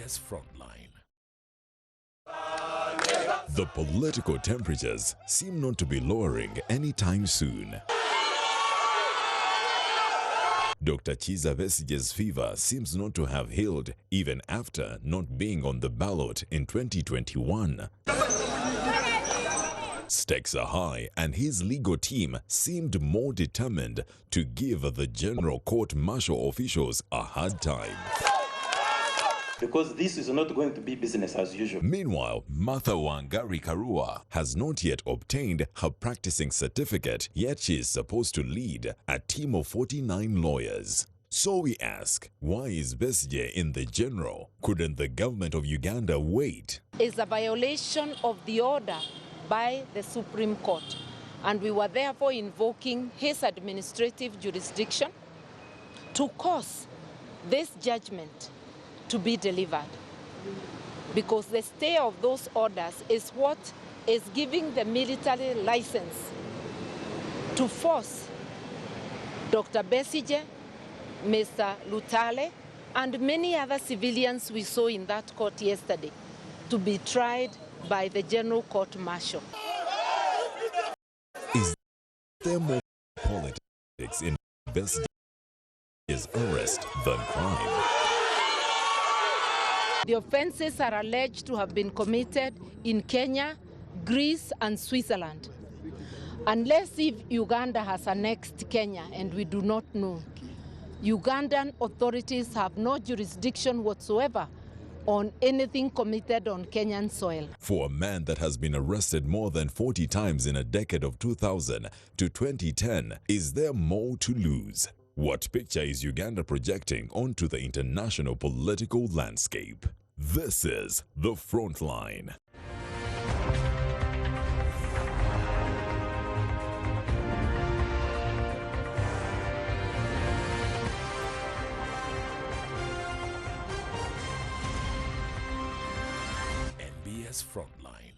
NBS Frontline. The political temperatures seem not to be lowering anytime soon. Dr. Kizza Besigye's fever seems not to have healed even after not being on the ballot in 2021. Stakes are high, and his legal team seemed more determined to give the General Court-Martial officials a hard time. Because this is not going to be business as usual. Meanwhile, Martha Wangari Karua has not yet obtained her practicing certificate, yet she is supposed to lead a team of 49 lawyers. So we ask, why is Besigye in the general? Couldn't the government of Uganda wait? It's a violation of the order by the Supreme Court, and we were therefore invoking his administrative jurisdiction to cause this judgment to be delivered, because the stay of those orders is what is giving the military license to force Dr. Besigye, Mr. Lutale, and many other civilians we saw in that court yesterday to be tried by the General Court-Martial. Is there more politics in Besigye's arrest than crime? The offenses are alleged to have been committed in Kenya, Greece, and Switzerland. Unless if Uganda has annexed Kenya, and we do not know, Ugandan authorities have no jurisdiction whatsoever on anything committed on Kenyan soil. For a man that has been arrested more than 40 times in a decade of 2000 to 2010, is there more to lose? What picture is Uganda projecting onto the international political landscape? This is The Frontline. NBS Frontline.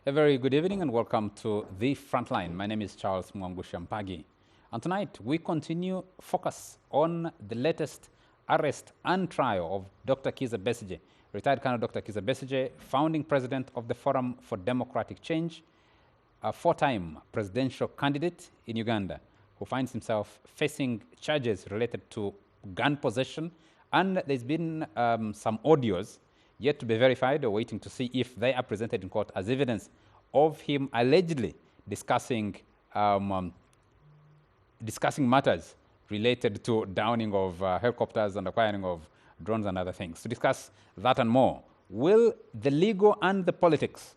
A very good evening and welcome to The Frontline. My name is Charles Mwangu Shampagi. And tonight, we continue focus on the latest arrest and trial of Dr. Kizza Besigye, retired Colonel Dr. Kizza Besigye, founding president of the Forum for Democratic Change, a four-time presidential candidate in Uganda, who finds himself facing charges related to gun possession. And there's been some audios yet to be verified, or waiting to see if they are presented in court as evidence of him allegedly discussing matters related to downing of helicopters and acquiring of drones and other things. To discuss that and more, will the legal and the politics,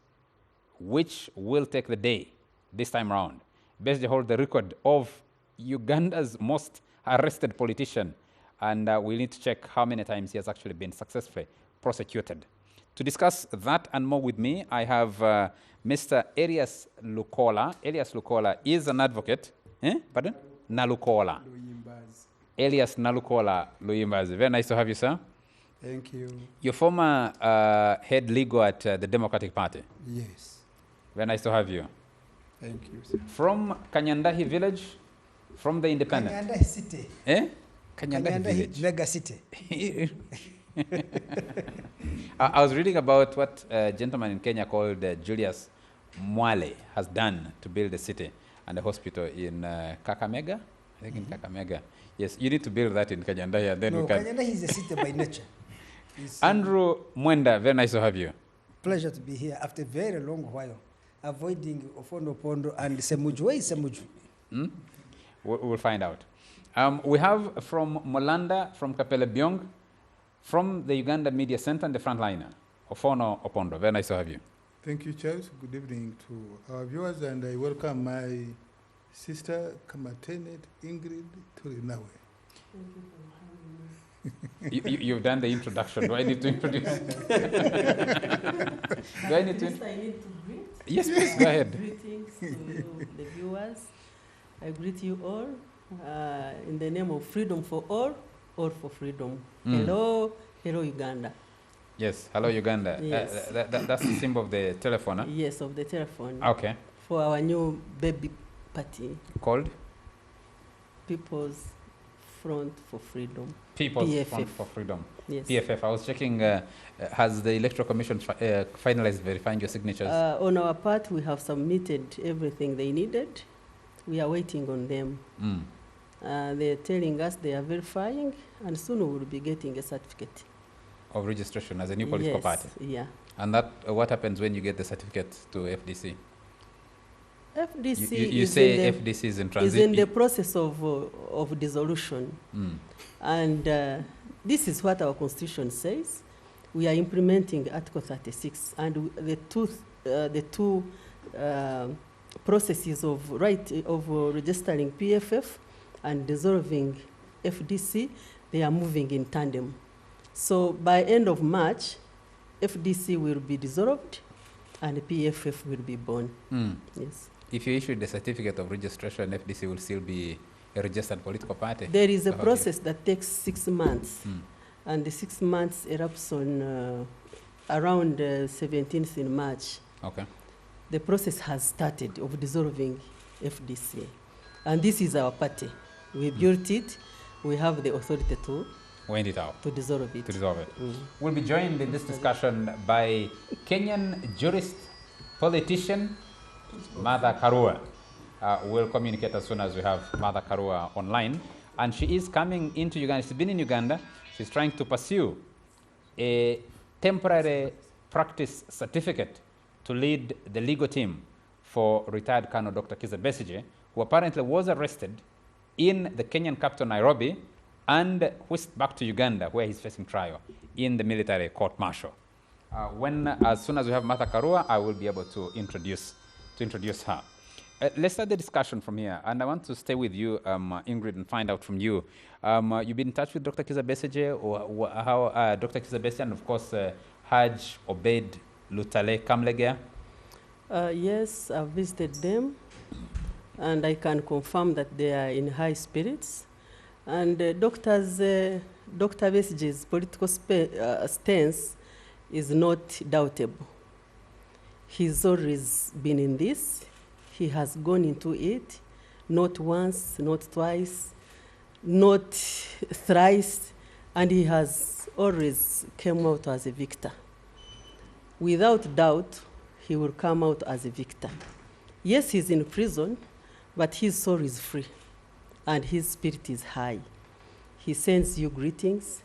which will take the day this time around? Besigye hold the record of Uganda's most arrested politician, and we need to check how many times he has actually been successfully prosecuted. To discuss that and more with me, I have Mr. Elias Lukola. Elias Lukola is an advocate. Pardon? Nalukola. Elias Nalukola Luyimbazi. Very nice to have you, sir. Thank you. You're former head legal at the Democratic Party. Yes. Very nice to have you. Thank you, sir. From Kanyandahi village, from the Independent. Kanyandahi city. Kanyandahi village. Mega city. I was reading about what a gentleman in Kenya called Julius Mwale has done to build a city and a hospital in Kakamega. I think in Kakamega. Yes, you need to build that in Kanyandahi, and then we can. Kanyandahi is a city by nature. Andrew Mwenda, very nice to have you. Pleasure to be here after a very long while, avoiding Ofondo Pondo and Semuju. Where is Semuju? We'll find out. We have from Molanda, from Kapele Byong, from the Uganda Media Center and the Frontliner, Ofono Opondo. Very nice to have you. Thank you, Charles. Good evening to our viewers, and I welcome my sister, Kamatenet Ingrid Turinawe. You've done the introduction. Do I need to introduce? Do I need to? I need to greet. Yes, please, go ahead. Greetings to you, the viewers. I greet you all in the name of freedom for all for freedom. Hello, hello, Uganda. Yes, hello, Uganda. Yes. That's the symbol of the telephone, huh? Yes, of the telephone. Okay. For our new baby party. Called? People's Front for Freedom. People's PFF. Front for Freedom. Yes. PFF. I was checking, has the Electoral Commission finalized verifying your signatures? On our part, we have submitted everything they needed. We are waiting on them. They're telling us they are verifying, and soon we will be getting a certificate. Of registration as a new political Yes, party? Yeah. And that, what happens when you get the certificate to FDC? FDC You is say in FDC is in the, transit. is in the process of dissolution. And this is what our constitution says. We are implementing Article 36, and the two processes of registering PFF and dissolving FDC, they are moving in tandem. So by end of March, FDC will be dissolved and PFF will be born. Yes. If you issue the certificate of registration, FDC will still be a registered political party? There is a process that takes 6 months, and the 6 months erupts on around 17th in March. Okay. The process has started of dissolving FDC, and this is our party. We built it. We have the authority to wind it out. To dissolve it. To dissolve it. We'll be joined in this discussion by Kenyan jurist, politician, Martha Karua. We'll communicate as soon as we have Martha Karua online. And she is coming into Uganda. She's been in Uganda. She's trying to pursue a temporary practice certificate to lead the legal team for retired Colonel Dr. Kizza Besigye, who apparently was arrested in the Kenyan capital, Nairobi, and whisked back to Uganda, where he's facing trial in the military court-martial. As soon as we have Martha Karua, I will be able to introduce her. Let's start the discussion from here, and I want to stay with you, Ingrid, and find out from you. You've been in touch with Dr. Kizza Besigye, or how Dr. Kizza Besigye, and of course, Haj Obeid Lutale Kamlegea? Yes, I've visited them, and I can confirm that they are in high spirits. And Dr. Besigye's political stance is not doubtable. He's always been in this. He has gone into it, not once, not twice, not thrice, and he has always come out as a victor. Without doubt, he will come out as a victor. Yes, he's in prison, but his soul is free, and his spirit is high. He sends you greetings.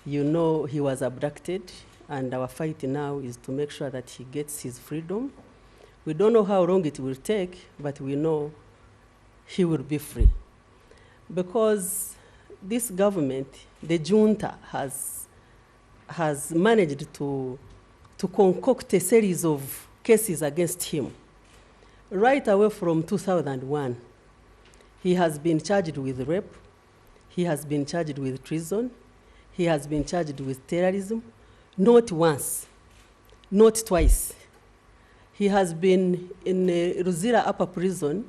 You know he was abducted, and our fight now is to make sure that he gets his freedom. We don't know how long it will take, but we know he will be free. Because this government, the junta, has managed to concoct a series of cases against him. Right away from 2001, he has been charged with rape, he has been charged with treason, he has been charged with terrorism, not once, not twice. He has been in Ruzira Upper Prison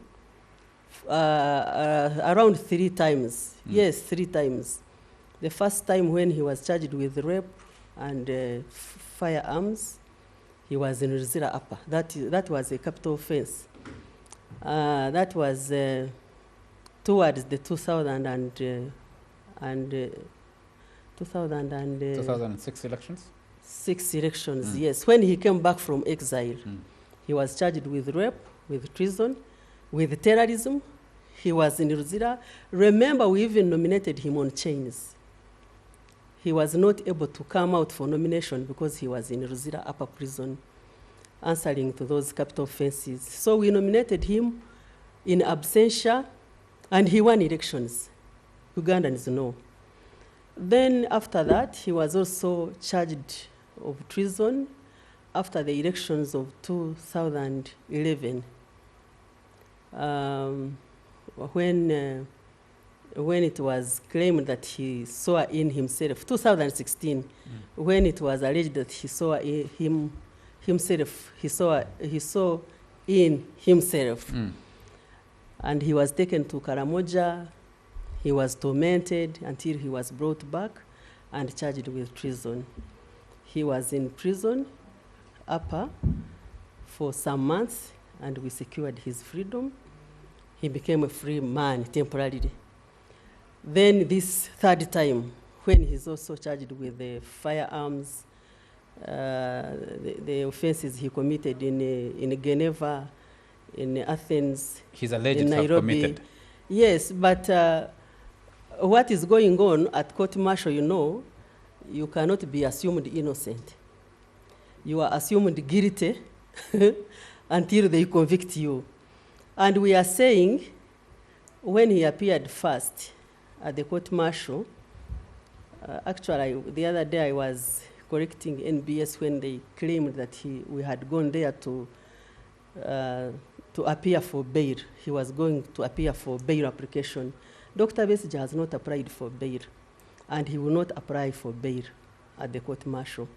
around 3 times. Yes, 3 times. The first time when he was charged with rape and firearms, he was in Ruzira Upper. That was a capital offense. That was towards the 2006 elections? 6 elections, yes. When he came back from exile, he was charged with rape, with treason, with terrorism. He was in Ruzira. Remember, we even nominated him on chains. He was not able to come out for nomination because he was in Ruzira Upper Prison, answering to those capital offenses. So we nominated him in absentia, and he won elections. Ugandans know. Then after that, he was also charged of treason after the elections of 2011, when it was claimed that he saw in himself, 2016, when it was alleged that he saw in himself, he saw in himself, and he was taken to Karamoja. He was tormented until he was brought back and charged with treason. He was in prison upper for some months, and we secured his freedom. He became a free man temporarily. Then this third time, when he's also charged with the firearms, the offenses he committed in Geneva, in Athens, He's alleged in to have Nairobi. committed. Yes, but what is going on at court-martial, you know, you cannot be assumed innocent. You are assumed guilty until they convict you. And we are saying, when he appeared first at the court-martial, actually, the other day I was correcting NBS when they claimed that we had gone there to appear for bail. He was going to appear for bail application. Dr. Besigye has not applied for bail, and he will not apply for bail at the court-martial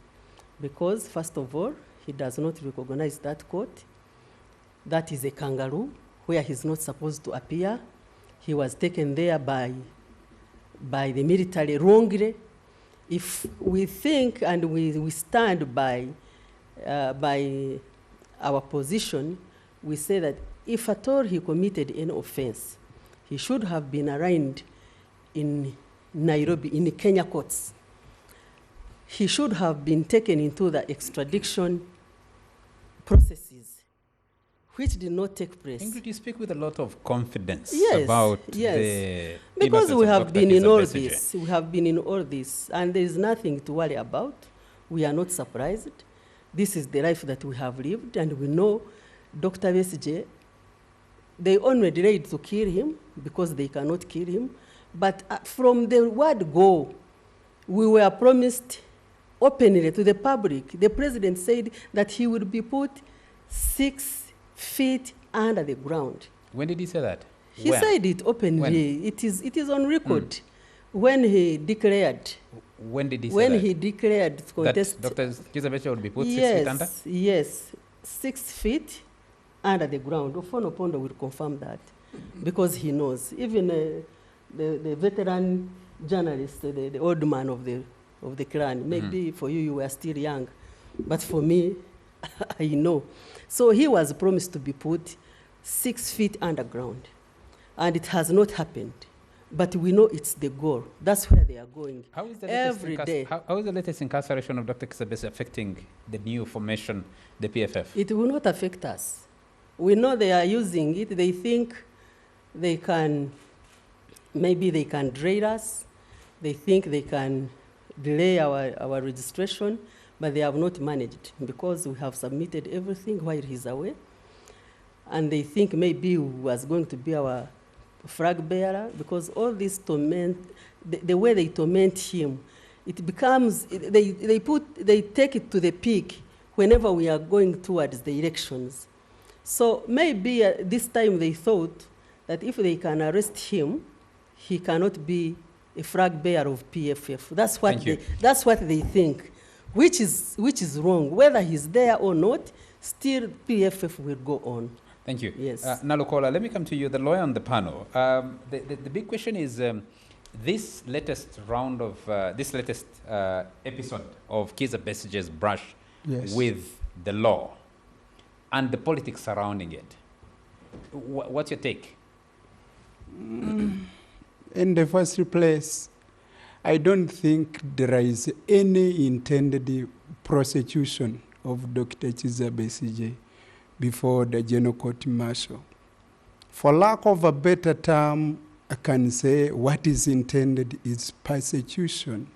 because, first of all, he does not recognize that court. That is a kangaroo where he's not supposed to appear. He was taken there by the military wrongly. If we think and we stand by our position, we say that if at all he committed any offense, he should have been arraigned in Nairobi, in the Kenya courts. He should have been taken into the extradition processes, which did not take place. Ingrid, you speak with a lot of confidence Yes, about yes. the Because innocence we of have Dr. been in Kizza all Besigye. this. We have been in all this, and there is nothing to worry about. We are not surprised. This is the life that we have lived, and we know Dr. Besigye, they only delayed to kill him because they cannot kill him. But from the word go, we were promised openly to the public. The president said that he would be put 6 feet under the ground. When did he say that? He When? said it openly. When? It is on record. When he declared. When did he say When that? he declared to contest. That Dr. Kizza Besigye would be put 6 yes, feet under? Yes, 6 feet under the ground. Ofono Pondo will confirm that because he knows. Even the veteran journalist, the old man of the clan, maybe for you were still young, but for me, I know. So he was promised to be put 6 feet underground, and it has not happened. But we know it's the goal. That's where they are going. How is the every day. How is the latest incarceration of Dr. Kizza Besigye affecting the new formation, the PFF? It will not affect us. We know they are using it. They think they can, maybe they can drain us. They think they can delay our registration, but they have not managed because we have submitted everything while he's away. And they think maybe he was going to be our flag bearer because all this torment, the way they torment him, it becomes, they take it to the peak whenever we are going towards the elections. So maybe this time they thought that if they can arrest him, he cannot be a flag bearer of PFF. That's what they think, which is wrong. Whether he's there or not, still PFF will go on. Thank you. Yes. Nalukola, let me come to you, the lawyer on the panel. The big question is this latest round of, this latest episode of Kizza Besigye's brush with the law and the politics surrounding it. What's your take? In the first place, I don't think there is any intended prosecution of Dr. Kizza Besigye before the General Court Martial. For lack of a better term, I can say what is intended is persecution.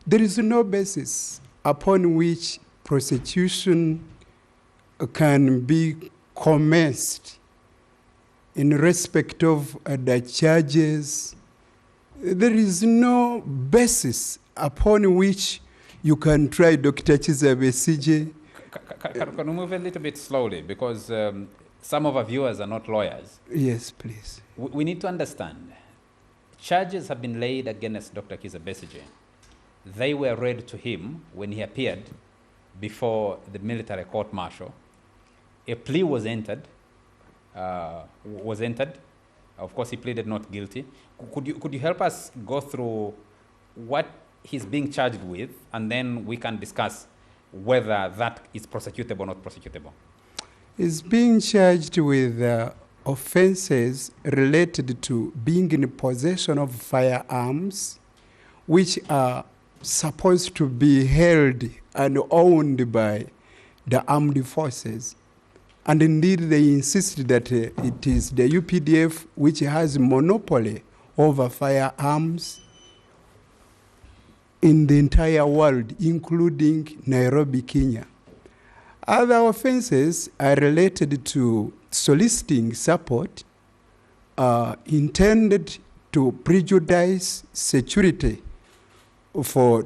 There is no basis upon which prosecution can be commenced in respect of the charges. There is no basis upon which you can try Dr. Kizza Besigye. Can we move a little bit slowly because some of our viewers are not lawyers? Yes, please. We need to understand. Charges have been laid against Dr. Kizza Besigye. They were read to him when he appeared before the military court-martial. A plea was entered. Of course, he pleaded not guilty. Could you help us go through what he's being charged with, and then we can discuss whether that is prosecutable or not prosecutable? He's being charged with offenses related to being in possession of firearms, which are supposed to be held and owned by the armed forces. And indeed, they insist that it is the UPDF which has monopoly over firearms in the entire world, including Nairobi, Kenya. Other offenses are related to soliciting support intended to prejudice security for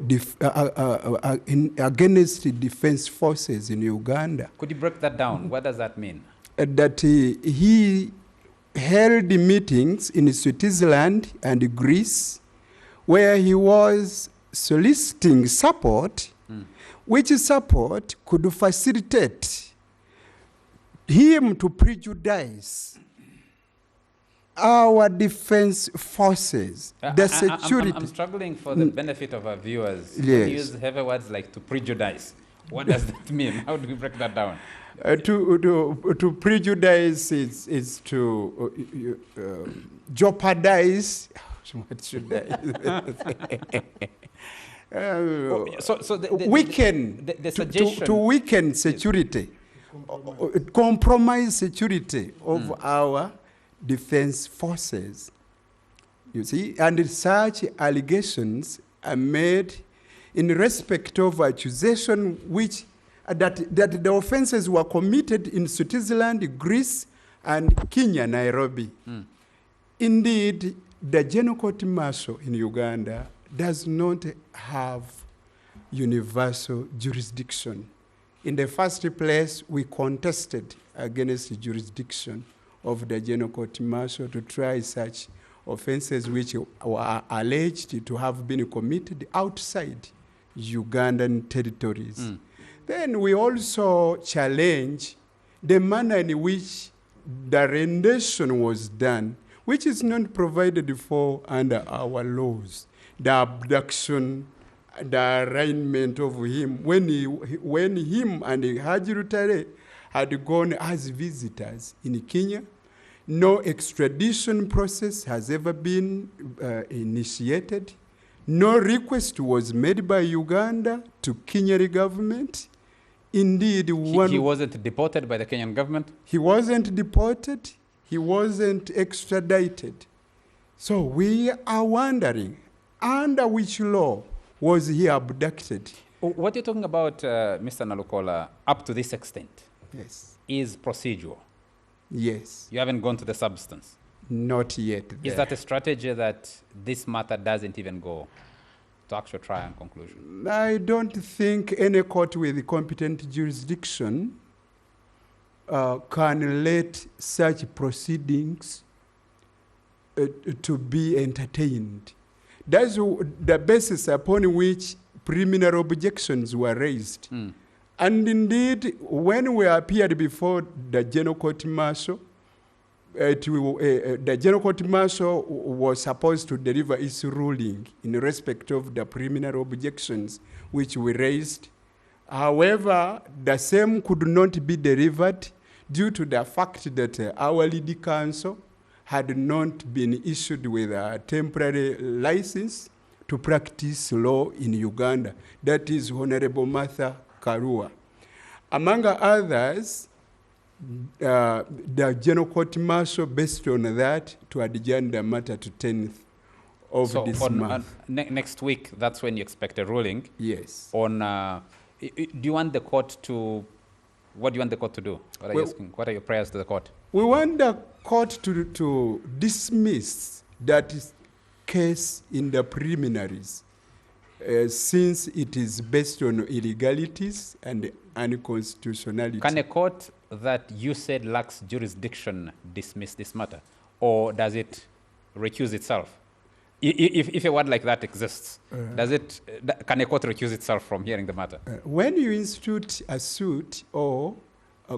against the defense forces in Uganda. Could you break that down? What does that mean? That he held meetings in Switzerland and Greece where he was soliciting support, which support could facilitate him to prejudice our defense forces, the security. I'm struggling for the benefit of our viewers. Yes. You use heavy words like to prejudice. What does that mean? How do we break that down? To prejudice is to jeopardize. What should I? Weaken. The suggestion to weaken security, compromise security of our defense forces. You see, and such allegations are made in respect of accusation which that the offenses were committed in Switzerland, Greece, and Kenya, Nairobi. Indeed, the General Court Martial in Uganda does not have universal jurisdiction. In the first place, we contested against the jurisdiction of the General Court Martial to try such offenses which were alleged to have been committed outside Ugandan territories. Then we also challenge the manner in which the rendition was done, which is not provided for under our laws. The abduction, the arraignment of him, when him and Haji Rutare had gone as visitors in Kenya, no extradition process has ever been initiated. No request was made by Uganda to Kenyan government. Indeed, he wasn't deported by the Kenyan government? He wasn't deported. He wasn't extradited. So we are wondering, under which law was he abducted? What you're talking about, Mr. Nalukola, up to this extent, yes, is procedural. Yes. You haven't gone to the substance. Not yet. Is that a strategy that this matter doesn't even go to actual trial and conclusion? I don't think any court with competent jurisdiction can let such proceedings to be entertained. That's the basis upon which preliminary objections were raised. And indeed, when we appeared before the General Court Martial, the General Court Martial was supposed to deliver its ruling in respect of the preliminary objections which we raised. However, the same could not be delivered due to the fact that our lead counsel had not been issued with a temporary license to practice law in Uganda. That is Honorable Martha Karua. Among others, the General Court Martial, based on that, to adjourn the matter to 10th of this month. Next week, that's when you expect a ruling. Yes. On, do you want the court to, what do you want the court to do? What are you asking? What are your prayers to the court? We want the court to dismiss that case in the preliminaries, since it is based on illegalities and unconstitutionality. Can a court that you said lacks jurisdiction dismiss this matter? Or does it recuse itself? If a word like that exists, can a court recuse itself from hearing the matter? When you institute a suit or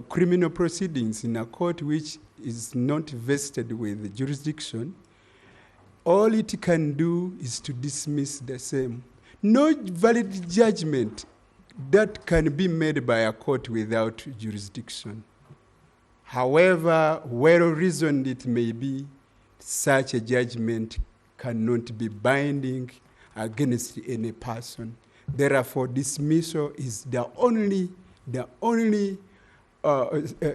criminal proceedings in a court which is not vested with jurisdiction, all it can do is to dismiss the same. No valid judgment that can be made by a court without jurisdiction However well-reasoned it may be, such a judgment cannot be binding against any person. Therefore, dismissal is the only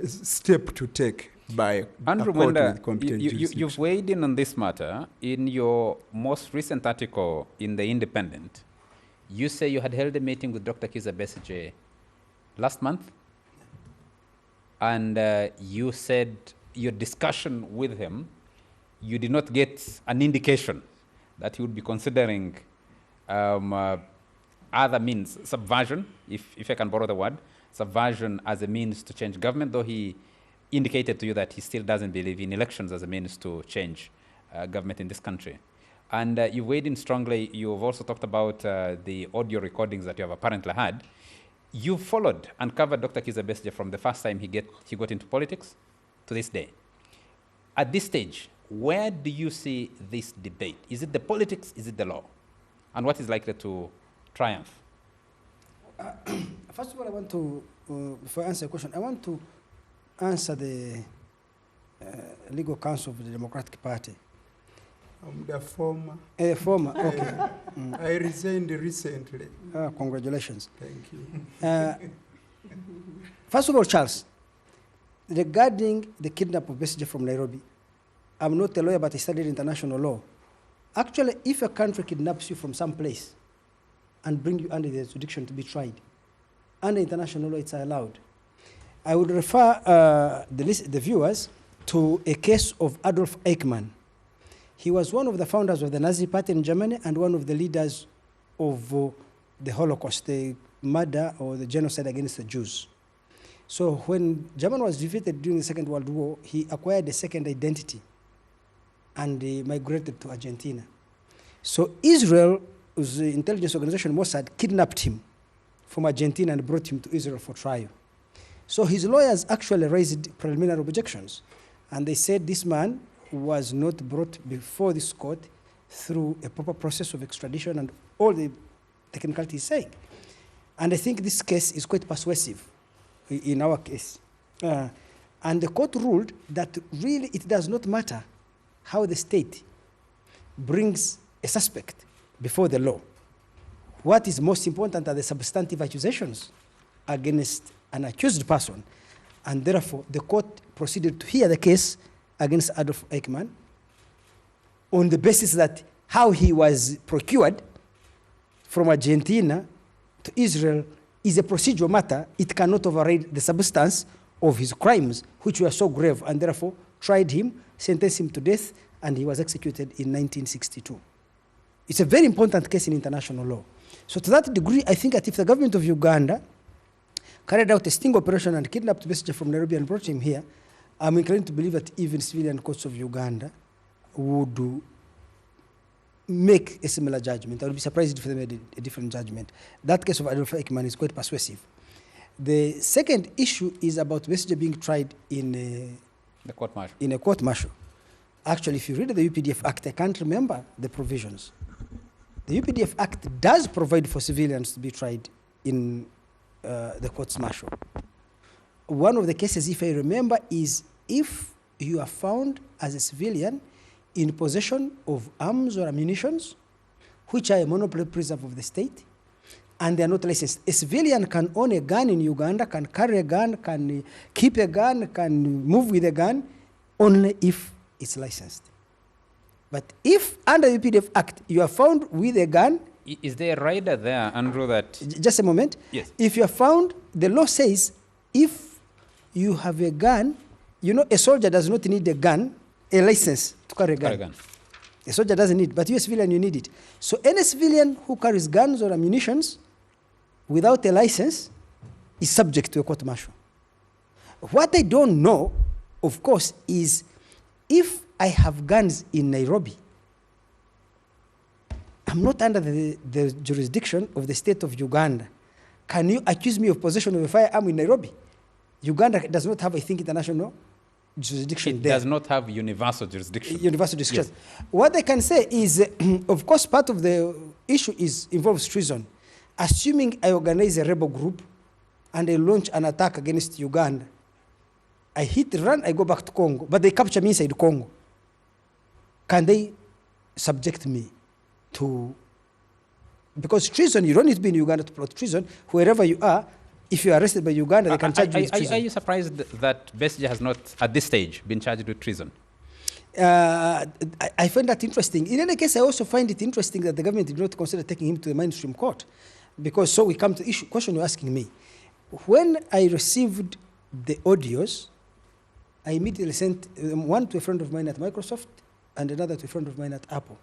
step to take by Andrew a court Mwenda, with competent jurisdiction. you've weighed in on this matter. In your most recent article in The Independent, you say you had held a meeting with Dr. Kizza Besigye last month, and you said your discussion with him, you did not get an indication that he would be considering other means, subversion, if I can borrow the word, subversion as a means to change government, though he indicated to you that he still doesn't believe in elections as a means to change government in this country. And you weighed in strongly. You've also talked about the audio recordings that you have apparently had. You followed and covered Dr. Kizza Besigye from the first time he got into politics to this day. At this stage, where do you see this debate? Is it the politics? Is it the law? And what is likely to triumph? First of all, I want to, before I answer the question, I want to answer the legal counsel of the Democratic Party. I'm the former. Former, okay. I resigned recently. Congratulations. Thank you. First of all, Charles, regarding the kidnap of Besigye from Nairobi, I'm not a lawyer, but I studied international law. Actually, if a country kidnaps you from some place and bring you under the jurisdiction to be tried, under international law, it's allowed. I would refer the viewers to a case of Adolf Eichmann. He was one of the founders of the Nazi Party in Germany and one of the leaders of the Holocaust, the murder or the genocide against the Jews. So when Germany was defeated during the Second World War, he acquired a second identity and migrated to Argentina. So Israel, the intelligence organization Mossad, kidnapped him from Argentina and brought him to Israel for trial. So his lawyers actually raised preliminary objections, and they said this man was not brought before this court through a proper process of extradition and all the technicalities saying. And I think this case is quite persuasive in our case. And the court ruled that really it does not matter how the state brings a suspect before the law. What is most important are the substantive accusations against an accused person. And therefore, the court proceeded to hear the case against Adolf Eichmann on the basis that how he was procured from Argentina to Israel is a procedural matter. It cannot override the substance of his crimes, which were so grave, and therefore tried him, sentenced him to death, and he was executed in 1962. It's a very important case in international law. So to that degree, I think that if the government of Uganda carried out a sting operation and kidnapped Besigye from Nairobi and brought him here, I'm inclined to believe that even civilian courts of Uganda would make a similar judgment. I would be surprised if they made a different judgment. That case of Adolf Eichmann is quite persuasive. The second issue is about Besigye being tried in The court martial. in a court martial. Actually, if you read the UPDF Act, I can't remember the provisions. The UPDF Act does provide for civilians to be tried in the courts martial. One of the cases, if I remember, is if you are found as a civilian in possession of arms or ammunitions, which are a monopoly preserve of the state, and they are not licensed. A civilian can own a gun in Uganda, can carry a gun, can keep a gun, can move with a gun, only if it's licensed. But if under the UPDF Act you are found with a gun, Is there a rider there, Andrew, that... just a moment. Yes. If you are found, the law says if you have a gun, you know, a soldier does not need a gun, a license to carry a gun. A soldier doesn't need, but you a civilian, you need it. So any civilian who carries guns or ammunitions without a license is subject to a court martial. What I don't know, of course, is if I have guns in Nairobi, I'm not under the jurisdiction of the state of Uganda. Can you accuse me of possession of a firearm in Nairobi? Uganda does not have, I think, international jurisdiction It there. does not have universal jurisdiction. Universal jurisdiction. Yes. What I can say is, of course, part of the issue involves treason. Assuming I organize a rebel group and I launch an attack against Uganda, I hit run, I go back to Congo, but they capture me inside Congo. Can they subject me to, because treason, you don't need to be in Uganda to plot treason. Wherever you are, if you are arrested by Uganda, they can charge you with treason. Are you surprised that Besigye has not, at this stage, been charged with treason? I find that interesting. In any case, I also find it interesting that the government did not consider taking him to the mainstream court. Because so we come to the question you're asking me. When I received the audios, I immediately sent one to a friend of mine at Microsoft and another to a friend of mine at Apple.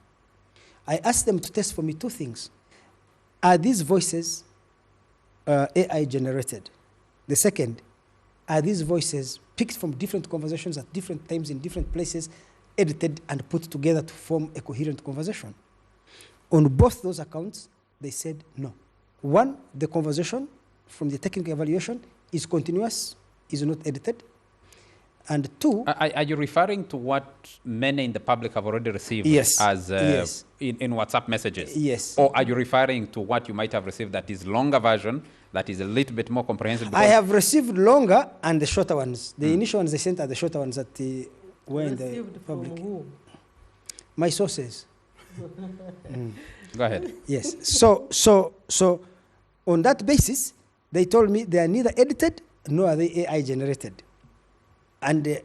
I asked them to test for me two things. Are these voices AI generated? The second, are these voices picked from different conversations at different times in different places, edited and put together to form a coherent conversation? On both those accounts, they said no. One, the conversation from the technical evaluation is continuous, is not edited. And two... Are you referring to what many in the public have already received as in WhatsApp messages? Yes. Or are you referring to what you might have received that is longer version, that is a little bit more comprehensive? I have received longer and the shorter ones. The initial ones I sent are the shorter ones that were in the public. From whom? My sources. Go ahead. Yes. So on that basis, they told me they are neither edited nor are they AI generated. And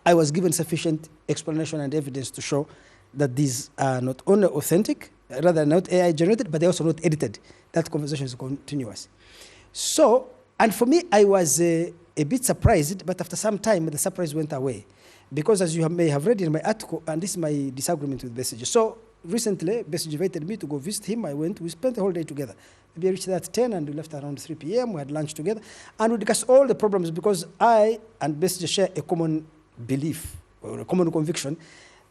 I was given sufficient explanation and evidence to show that these are not only authentic, rather not AI generated, but they're also not edited. That conversation is continuous. So, and for me, I was a bit surprised, but after some time, the surprise went away. Because as you may have read in my article, and this is my disagreement with Besigye. So recently, Besigye invited me to go visit him. I went, we spent the whole day together. We reached there at 10 and we left around 3 p.m. We had lunch together and we discussed all the problems because I and Besigye share a common belief or a common conviction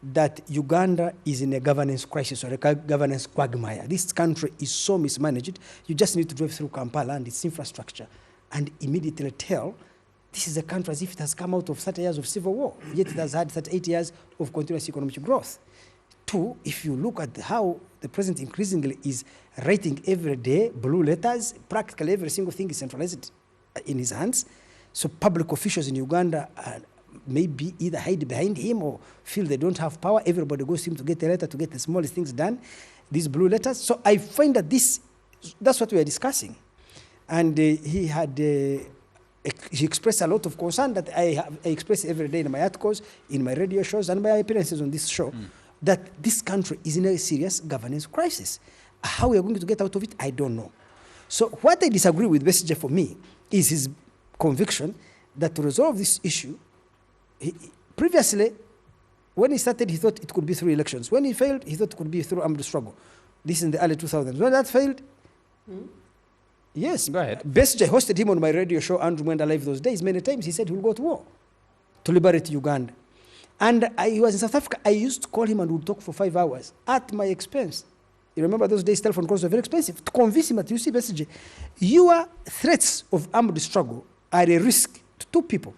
that Uganda is in a governance crisis or a governance quagmire. This country is so mismanaged. You just need to drive through Kampala and its infrastructure and immediately tell this is a country as if it has come out of 30 years of civil war, yet it has had 38 years of continuous economic growth. Two, if you look at how the president increasingly is writing every day blue letters, practically every single thing is centralized in his hands. So public officials in Uganda maybe either hide behind him or feel they don't have power. Everybody goes to him to get a letter to get the smallest things done, these blue letters. So I find that that's what we are discussing. And he expressed a lot of concern that I express every day in my articles, in my radio shows, and my appearances on this show. That this country is in a serious governance crisis. How we are going to get out of it, I don't know. So what I disagree with Besigye for me is his conviction that to resolve this issue, previously, when he started, he thought it could be through elections. When he failed, he thought it could be through armed struggle. This is in the early 2000s. When that failed, yes, go ahead. Besigye hosted him on my radio show, Andrew Mwenda Live, those days. Many times he said he will go to war to liberate Uganda. And he was in South Africa. I used to call him and would talk for 5 hours at my expense. You remember those days telephone calls were very expensive. To convince him that, you see, Besigye, your threats of armed struggle are a risk to two people.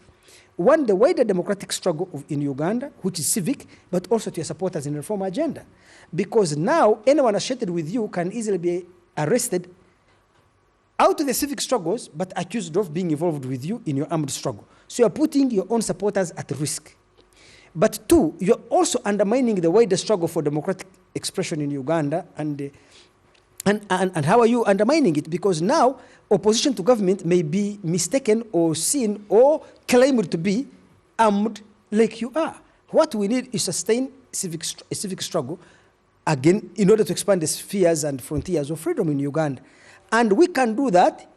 One, the wider democratic struggle in Uganda, which is civic, but also to your supporters in the reform agenda. Because now, anyone associated with you can easily be arrested out of the civic struggles, but accused of being involved with you in your armed struggle. So you're putting your own supporters at risk. But two, you're also undermining the wider struggle for democratic expression in Uganda. And how are you undermining it? Because now opposition to government may be mistaken or seen or claimed to be armed like you are. What we need is sustained civic struggle, again, in order to expand the spheres and frontiers of freedom in Uganda. And we can do that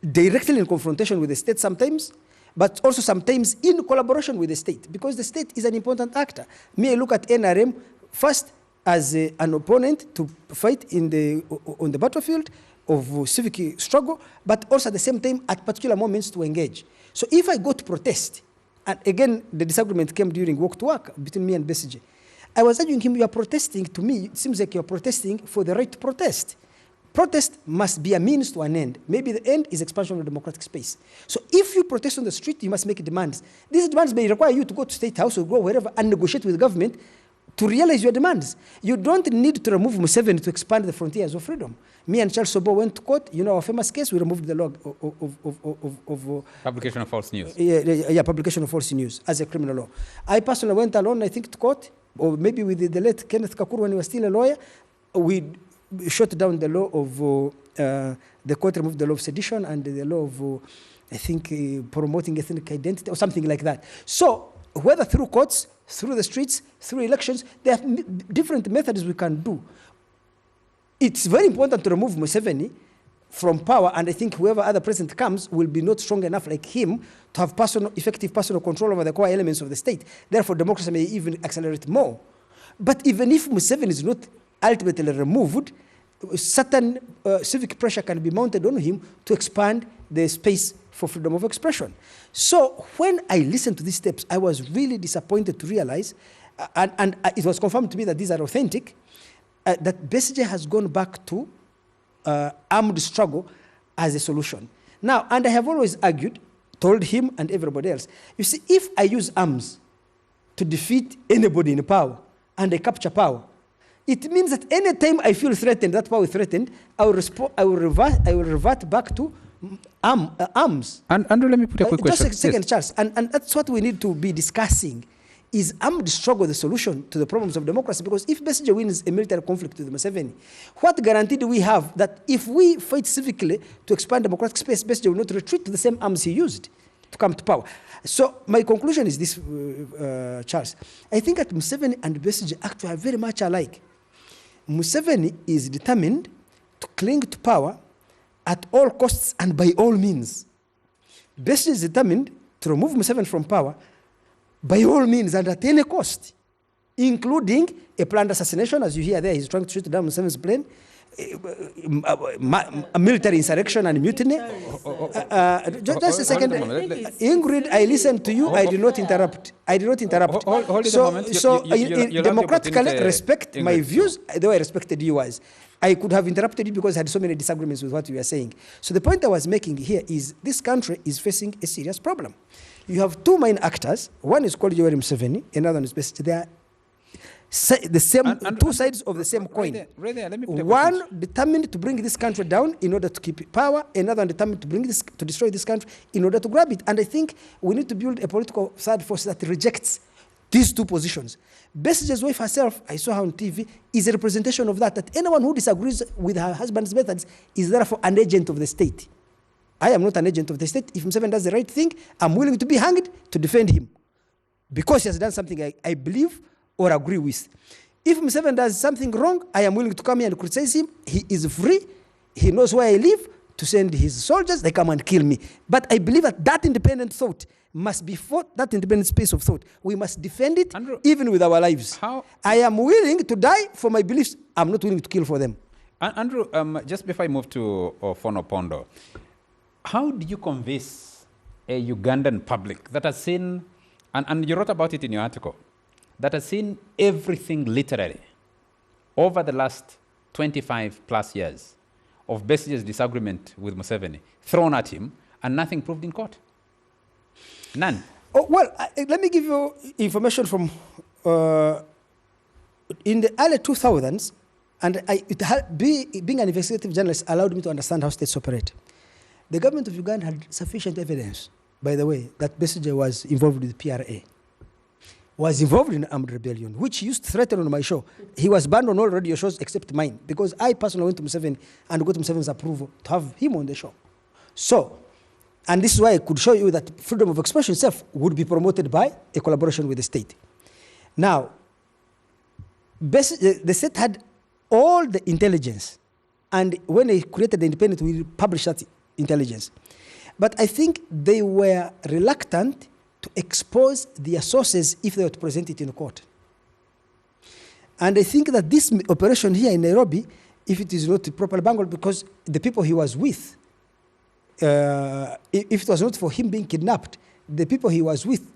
directly in confrontation with the state sometimes, but also sometimes in collaboration with the state, because the state is an important actor. I look at NRM first as an opponent to fight on the battlefield of civic struggle, but also at the same time at particular moments to engage. So if I go to protest, and again the disagreement came during walk to work between me and Besigye, I was arguing him, you are protesting, to me, it seems like you are protesting for the right to protest. Protest must be a means to an end. Maybe the end is expansion of democratic space. So if you protest on the street, you must make demands. These demands may require you to go to State House or go wherever and negotiate with government to realize your demands. You don't need to remove Museveni to expand the frontiers of freedom. Me and Charles Sobo went to court. You know our famous case, we removed the law of Publication of false news. Yeah, publication of false news as a criminal law. I personally went alone, I think, to court, or maybe with the late Kenneth Kakuru when he was still a lawyer. We shut down the law of, the court removed the law of sedition and the law of, I think, promoting ethnic identity or something like that. So, whether through courts, through the streets, through elections, there are different methods we can do. It's very important to remove Museveni from power, and I think whoever other president comes will be not strong enough like him to have effective personal control over the core elements of the state. Therefore, democracy may even accelerate more. But even if Museveni is not ultimately removed, certain civic pressure can be mounted on him to expand the space for freedom of expression. So when I listened to these steps, I was really disappointed to realize, and it was confirmed to me that these are authentic, that Besigye has gone back to armed struggle as a solution. Now, and I have always argued, told him and everybody else, you see, if I use arms to defeat anybody in power and I capture power, it means that any time I feel threatened, that power is threatened, I will revert back to arms. And Andrew, let me put a quick question. Just a second, Charles. And that's what we need to be discussing. Is armed struggle the solution to the problems of democracy? Because if Besigye wins a military conflict with Museveni, what guarantee do we have that if we fight civically to expand democratic space, Besigye will not retreat to the same arms he used to come to power? So my conclusion is this, Charles. I think that Museveni and Besigye actually are very much alike. Museveni is determined to cling to power at all costs and by all means. Besigye is determined to remove Museveni from power by all means and at any cost, including a planned assassination, as you hear there, he's trying to shoot down Museveni's plane, a military insurrection and mutiny. Just a second. Ingrid, I listened to you, I did not interrupt. Hold it a moment. So democratically respect my views, the way I respected yours. I could have interrupted you because I had so many disagreements with what you were saying. So the point I was making here is this country is facing a serious problem. You have two main actors. One is called Yoweri Museveni, another one is Besigye. They are the same, two sides of the same coin. One determined to bring this country down in order to keep power, another one determined to destroy this country in order to grab it. And I think we need to build a political third force that rejects these two positions. Besigye's wife herself, I saw her on TV, is a representation of that anyone who disagrees with her husband's methods is therefore an agent of the state. I am not an agent of the state. If Museveni does the right thing, I'm willing to be hanged to defend him because he has done something I believe or agree with. If Museveni does something wrong, I am willing to come here and criticize him. He is free. He knows where I live to send his soldiers. They come and kill me. But I believe that independent thought must be fought, that independent space of thought. We must defend it, Andrew, even with our lives. I am willing to die for my beliefs. I'm not willing to kill for them. Andrew, just before I move to Fono Pondo, how do you convince a Ugandan public that has seen, and you wrote about it in your article, that has seen everything literally over the last 25 plus years of Besigye's disagreement with Museveni thrown at him and nothing proved in court? None. Oh, well, let me give you information from in the early 2000s, and being an investigative journalist allowed me to understand how states operate. The government of Uganda had sufficient evidence, by the way, that Besigye was involved with PRA, was involved in armed rebellion, which he used to threaten on my show. He was banned on all radio shows except mine, because I personally went to Museveni and got Museveni's approval to have him on the show. So, and this is why I could show you that freedom of expression itself would be promoted by a collaboration with the state. Now, the state had all the intelligence, and when they created the independent, we published that intelligence. But I think they were reluctant to expose their sources if they were to present it in court. And I think that this operation here in Nairobi, if it is not properly bungled, because the people he was with, if it was not for him being kidnapped, the people he was with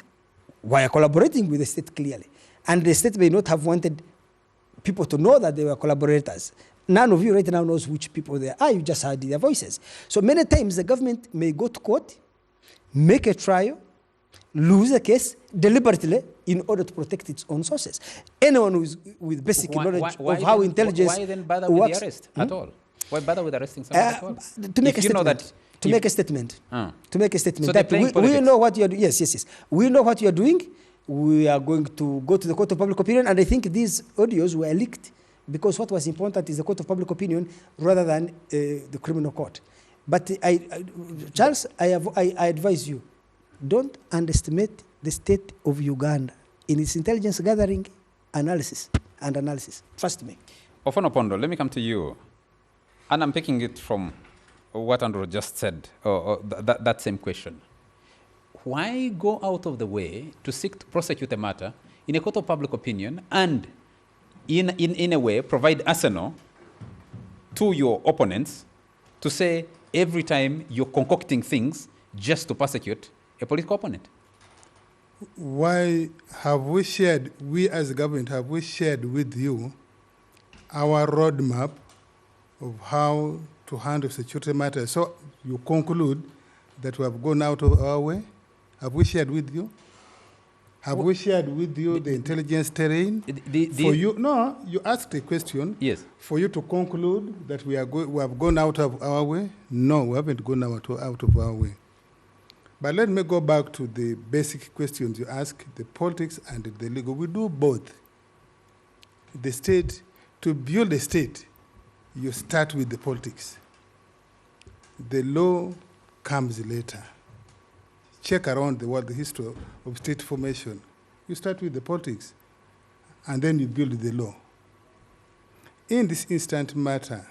were collaborating with the state clearly. And the state may not have wanted people to know that they were collaborators. None of you right now knows which people they are. You just heard their voices. So many times the government may go to court, make a trial, lose a case deliberately in order to protect its own sources. Anyone with basic knowledge of how intelligence why then bother works, with the arrest at all? Why bother with arresting someone at all? to make If a you know statement. that To make a statement. To make a statement So that they're playing we politics. know what you are doing. Yes. We know what you are doing. We are going to go to the court of public opinion, and I think these audios were leaked because what was important is the court of public opinion rather than the criminal court. But Charles, I advise you, don't underestimate the state of Uganda in its intelligence gathering analysis. Trust me. Ofono Pondo, let me come to you. And I'm picking it from what Andrew just said, or that same question. Why go out of the way to seek to prosecute a matter in a court of public opinion and in a way provide arsenal to your opponents to say every time you're concocting things just to persecute a political opponent? Why have we shared, we as a government, have we shared with you our roadmap of how to handle security matters? So you conclude that we have gone out of our way? Have we shared with you? Have we shared with you the intelligence terrain? No, you asked a question. Yes. For you to conclude that we have gone out of our way? No, we haven't gone out of our way. But let me go back to the basic questions you ask, the politics and the legal. We do both. The state, to build a state, you start with the politics. The law comes later. Check around the world, the history of state formation. You start with the politics, and then you build the law. In this instant matter,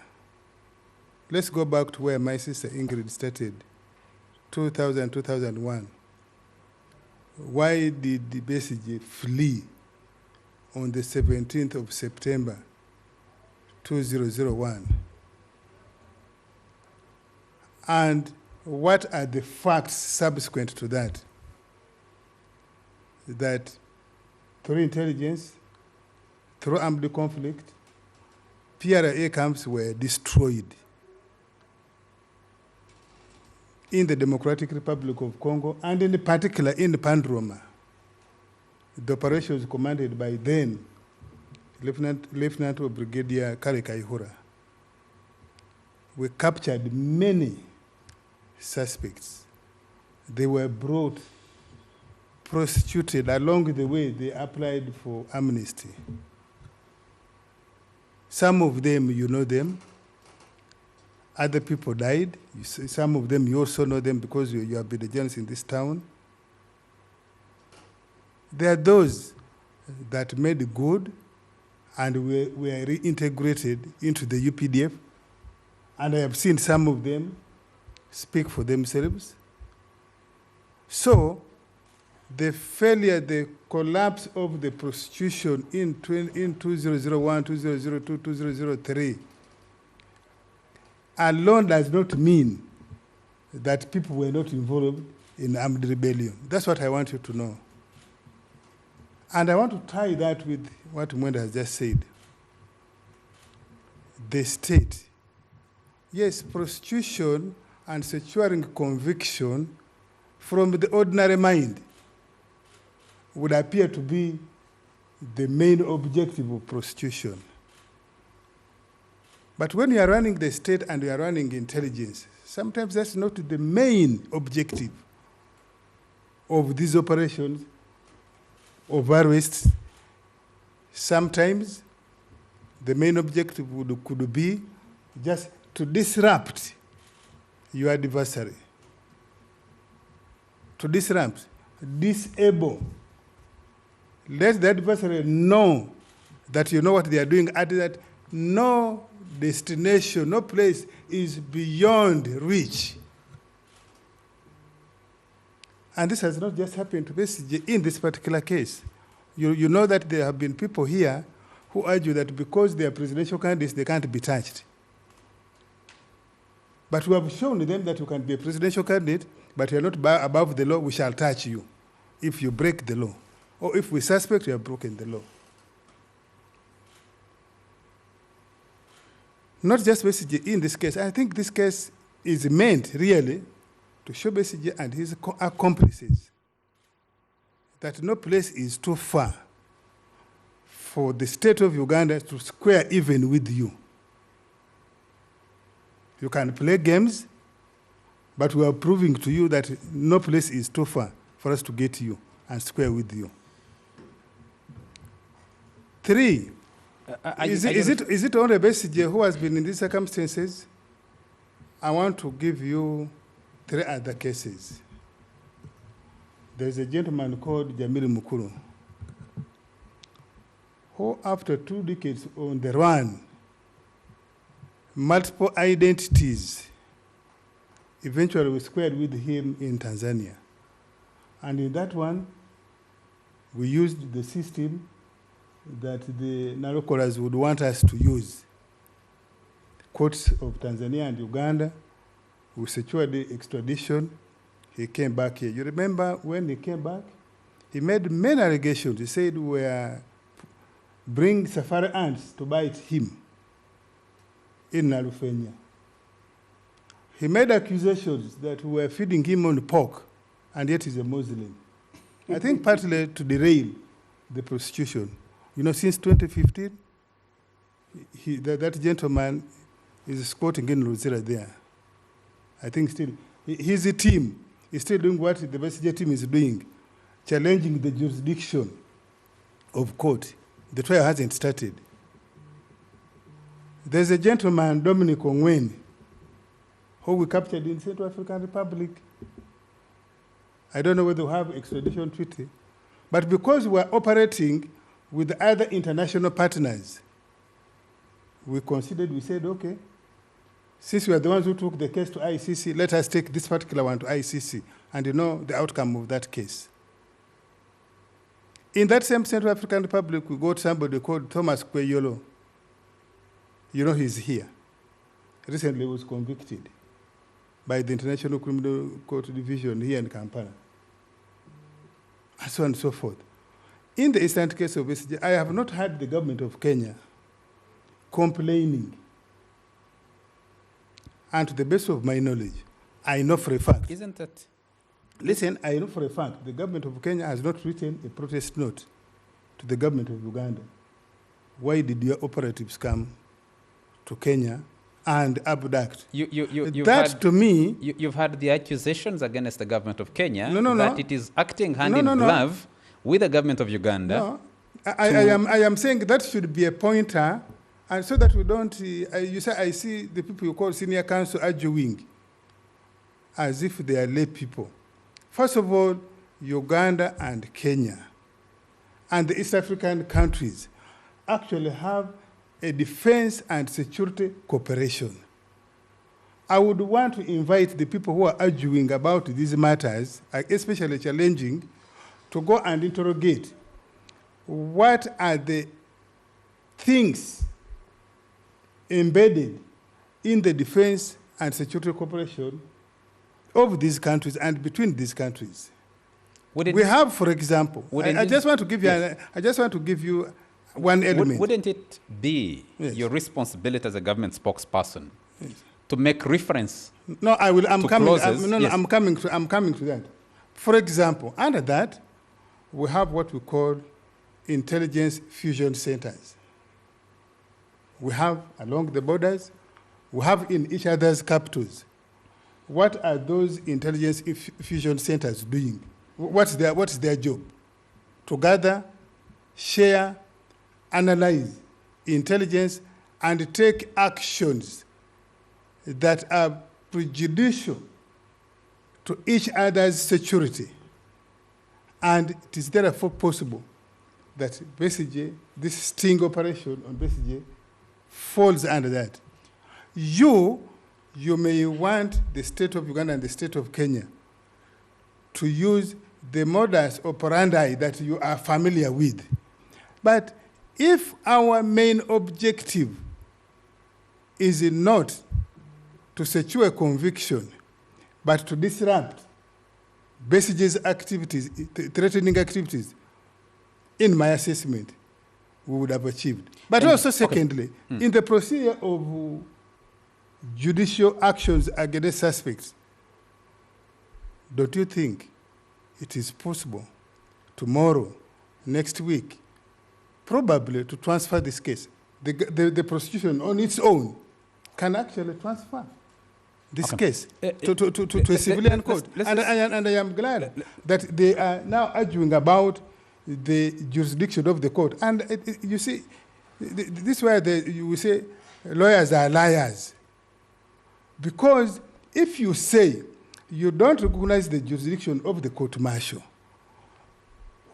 let's go back to where my sister Ingrid started, 2000, 2001. Why did the BCG flee on the 17th of September, 2001? And what are the facts subsequent to that? That through intelligence, through armed conflict, PRA camps were destroyed in the Democratic Republic of Congo, and in particular in Pandroma. The operation was commanded by then Lieutenant or Brigadier Kale Kaihura. We captured many suspects. They were brought, prosecuted. Along the way, they applied for amnesty. Some of them, you know them. Other people died. Some of them, you also know them because you have been the journalists in this town. There are those that made good and were reintegrated into the UPDF. And I have seen some of them speak for themselves. So the failure, the collapse of the prostitution in 2001, 2002, 2003 alone does not mean that people were not involved in armed rebellion. That's what I want you to know. And I want to tie that with what Mwenda has just said. The state. Yes, prostitution and securing conviction from the ordinary mind would appear to be the main objective of prostitution. But when you are running the state and you are running intelligence, sometimes that's not the main objective of these operations of arrests. Sometimes the main objective could be just to disrupt your adversary, to disrupt, disable. Let the adversary know that you know what they are doing, and that no destination, no place is beyond reach. And this has not just happened to BCG in this particular case. You know that there have been people here who argue that because they are presidential candidates, they can't be touched. But we have shown them that you can be a presidential candidate, but you are not above the law, we shall touch you if you break the law. Or if we suspect you have broken the law. Not just BCG in this case. I think this case is meant really to show BCG and his accomplices that no place is too far for the state of Uganda to square even with you. You can play games, but we are proving to you that no place is too far for us to get you and square with you. 3, is it only Besigye who has been in these circumstances? I want to give you 3 other cases. There's a gentleman called Jamil Mukuru, who after 2 decades on the run, multiple identities, eventually we squared with him in Tanzania. And in that one, we used the system that the Narokoras would want us to use. Courts of Tanzania and Uganda, we secured the extradition. He came back here. You remember when he came back? He made many allegations. He said we were bring safari ants to bite him in Nalufenya. He made accusations that we were feeding him on pork, and yet he's a Muslim. I think partly to derail the prosecution. You know, since 2015, that gentleman is squatting in Luzira there. I think still, his team is still doing what the Besigye team is doing, challenging the jurisdiction of court. The trial hasn't started. There's a gentleman, Dominic Ongwen, who we captured in Central African Republic. I don't know whether we have extradition treaty, but because we're operating with other international partners, we said, okay, since we are the ones who took the case to ICC, let us take this particular one to ICC, and you know the outcome of that case. In that same Central African Republic, we got somebody called Thomas Kweyolo. You know he's here. Recently was convicted by the International Criminal Court Division here in Kampala, and so on and so forth. In the instant case of Besigye, I have not heard the government of Kenya complaining. And to the best of my knowledge, I know for a fact. Isn't it? Listen, I know for a fact the government of Kenya has not written a protest note to the government of Uganda. Why did your operatives come to Kenya and abduct? You've had the accusations against the government of Kenya that it is acting hand in glove with the government of Uganda. No, I am saying that should be a pointer, and so that we don't. You say I see the people you call senior counsel arguing as if they are lay people. First of all, Uganda and Kenya and the East African countries actually have a defense and security cooperation. I would want to invite the people who are arguing about these matters, especially challenging, to go and interrogate what are the things embedded in the defense and security cooperation of these countries and between these countries. We have, for example, I just want to give you. Yes. I just want to give you one element. Wouldn't it be your responsibility as a government spokesperson to make reference? No, I will. I'm coming. Yes. I'm coming to that. For example, under that, we have what we call intelligence fusion centers. We have along the borders. We have in each other's capitals. What are those intelligence fusion centers doing? What's their job? To gather, share, analyze intelligence, and take actions that are prejudicial to each other's security. And it is therefore possible that Besigye, this sting operation on Besigye, falls under that. You may want the state of Uganda and the state of Kenya to use the modus operandi that you are familiar with. But if our main objective is not to secure a conviction, but to disrupt Besigye's activities, threatening activities, in my assessment, we would have achieved. But also, secondly, in the procedure of judicial actions against suspects, don't you think it is possible tomorrow, next week, probably to transfer this case. The prosecution on its own can actually transfer this case to a civilian court. And I am glad that they are now arguing about the jurisdiction of the court. And you see, this is where you will say lawyers are liars. Because if you say you don't recognize the jurisdiction of the court martial,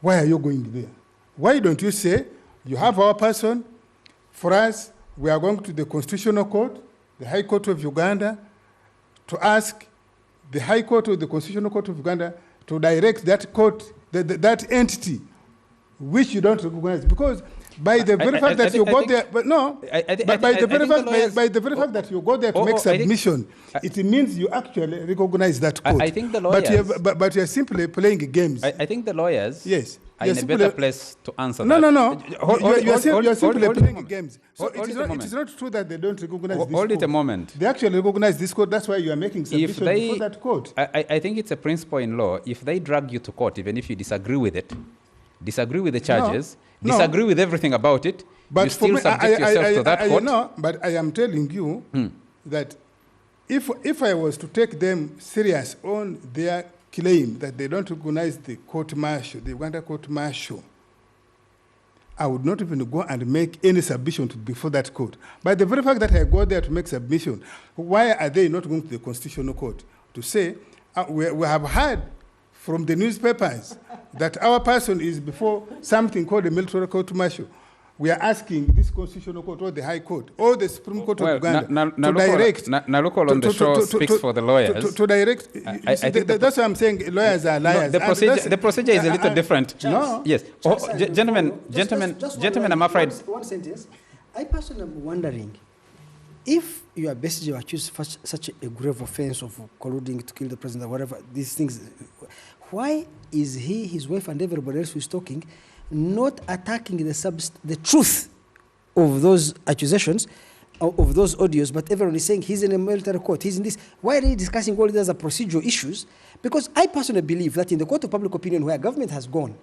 why are you going there? Why don't you say, you have our person, for us, we are going to the Constitutional Court, the High Court of Uganda, to ask the High Court or the Constitutional Court of Uganda to direct that court, that entity, which you don't recognize. Because by the very fact that you go there, but no, by the very fact that you go there to make submission, it means you actually recognize that court. I think the lawyers... But you are simply playing games. I think the lawyers... Yes. are in a better place to answer that. No. You are simply playing games. So it is not true that they don't recognize this court. Hold it a moment. They actually recognize this court. That's why you are making submission before that court. I think it's a principle in law. If they drag you to court, even if you disagree with it, disagree with the charges, disagree with everything about it, but you still subject yourself to that court. No, but I am telling you that if I was to take them serious on their claim that they don't recognize the court martial, the Uganda court martial, I would not even go and make any submission before that court. By the very fact that I go there to make submission, why are they not going to the Constitutional Court to say, we have heard from the newspapers that our person is before something called the military court martial? We are asking this Constitutional Court or the High Court or the Supreme Court of Uganda to direct... Nalukol on the show speaks for the lawyers. To direct... That's why I'm saying lawyers are liars. No, the procedure is a little different. No. Yes. Gentlemen, I'm afraid... One sentence. I personally am wondering, if you are basically accused of such a grave offense of colluding to kill the president or whatever, these things, why is he, his wife, and everybody else who is talking not attacking the truth of those accusations, of those audios, but everyone is saying he's in a military court, he's in this. Why are they discussing all these as procedural issues? Because I personally believe that in the court of public opinion where government has gone,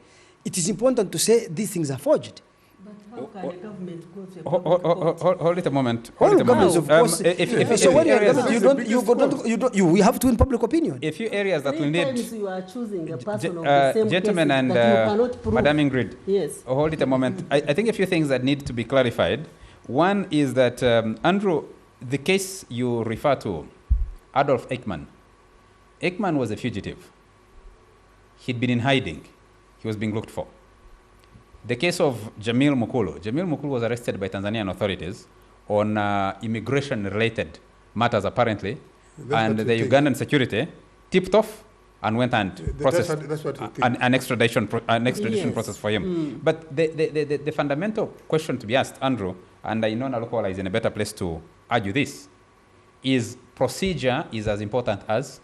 it is important to say these things are forged. But how can the government go to a public court? Hold it a moment. All governments, of course. So when you're government, we have to win public opinion. A few areas that we need... you are choosing a person of the same gentlemen and that you cannot prove. Madam Ingrid, yes. Hold it a moment. I think a few things that need to be clarified. One is that, Andrew, the case you refer to, Adolf Eichmann was a fugitive. He'd been in hiding. He was being looked for. The case of Jamil Mukulu was arrested by Tanzanian authorities on immigration-related matters, apparently, and the Ugandan security tipped off and went and processed an extradition process for him. But the fundamental question to be asked, Andrew, and I know Nalukola is in a better place to argue this, is procedure is as important as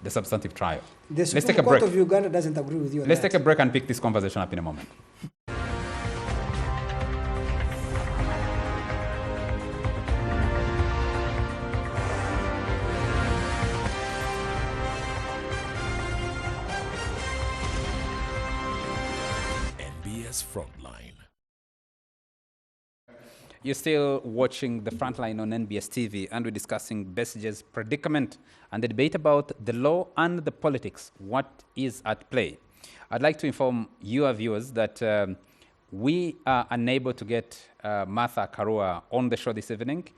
the substantive trial. The Supreme Court of Uganda doesn't agree with you on Let's that. take a break and pick this conversation up in a moment. Frontline. You're still watching the Frontline on NBS TV, and we're discussing Besige's predicament and the debate about the law and the politics. What is at play? I'd like to inform your viewers that we are unable to get Martha Karua on the show this evening,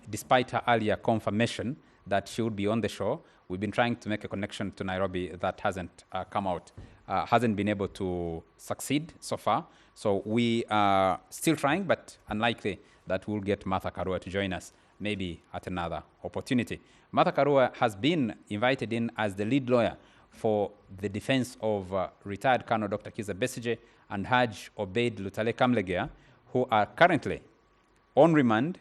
despite her earlier confirmation that she would be on the show. We've been trying to make a connection to Nairobi that hasn't come out, hasn't been able to succeed so far. So we are still trying, but unlikely that we'll get Martha Karua to join us, maybe at another opportunity. Martha Karua has been invited in as the lead lawyer for the defense of retired Colonel Dr. Kizza Besigye and Haj Obeid Lutale Kamlegea, who are currently on remand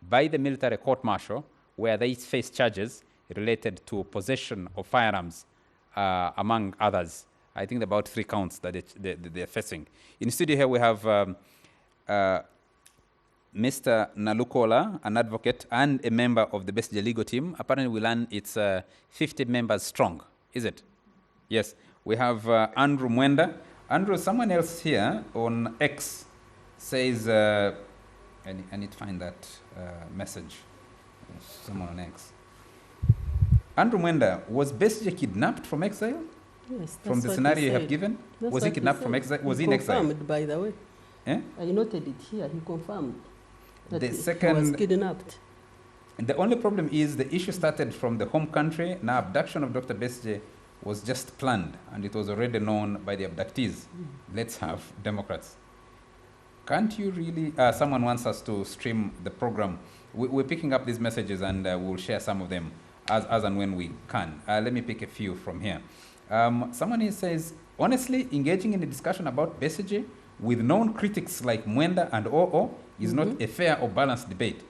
by the military court-martial, where they face charges related to possession of firearms, among others. I think about 3 counts that they're facing. In the studio here, we have Mr. Nalukola, an advocate and a member of the Besigye legal team. Apparently, we learn it's 50 members strong, is it? Yes. We have Andrew Mwenda, Andrew, someone else here on X says, I need to find that message. Someone on X. Andrew Mwenda, was Besigye kidnapped from exile? Yes, From the scenario you have given? Was he kidnapped from exile? Was he in exile? Confirmed, by the way. Eh? I noted it here. He confirmed that The he second- was kidnapped. And the only problem is the issue started from the home country. Now, abduction of Dr. Besigye was just planned, and it was already known by the abductees. Let's have Democrats. Can't you really? Someone wants us to stream the program. We're picking up these messages, and we'll share some of them as and when we can. Let me pick a few from here. Someone here says, honestly, engaging in a discussion about Besigye with known critics like Mwenda and OO is not a fair or balanced debate.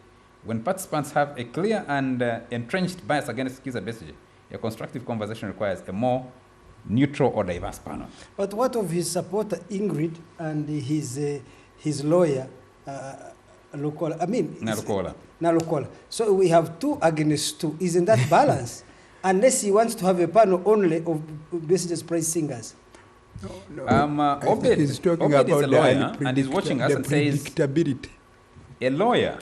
When participants have a clear and entrenched bias against Kizza Besigye, a constructive conversation requires a more neutral or diverse panel. But what of his supporter Ingrid and his lawyer, Lukola? I mean, Nalukola. Nalukola. So we have 2 against 2. Isn't that balance? Unless he wants to have a panel only of Besigye's praise singers. No, Obed, I think he's talking Obed is about a the lawyer, and he's watching us the and says, predictability. a lawyer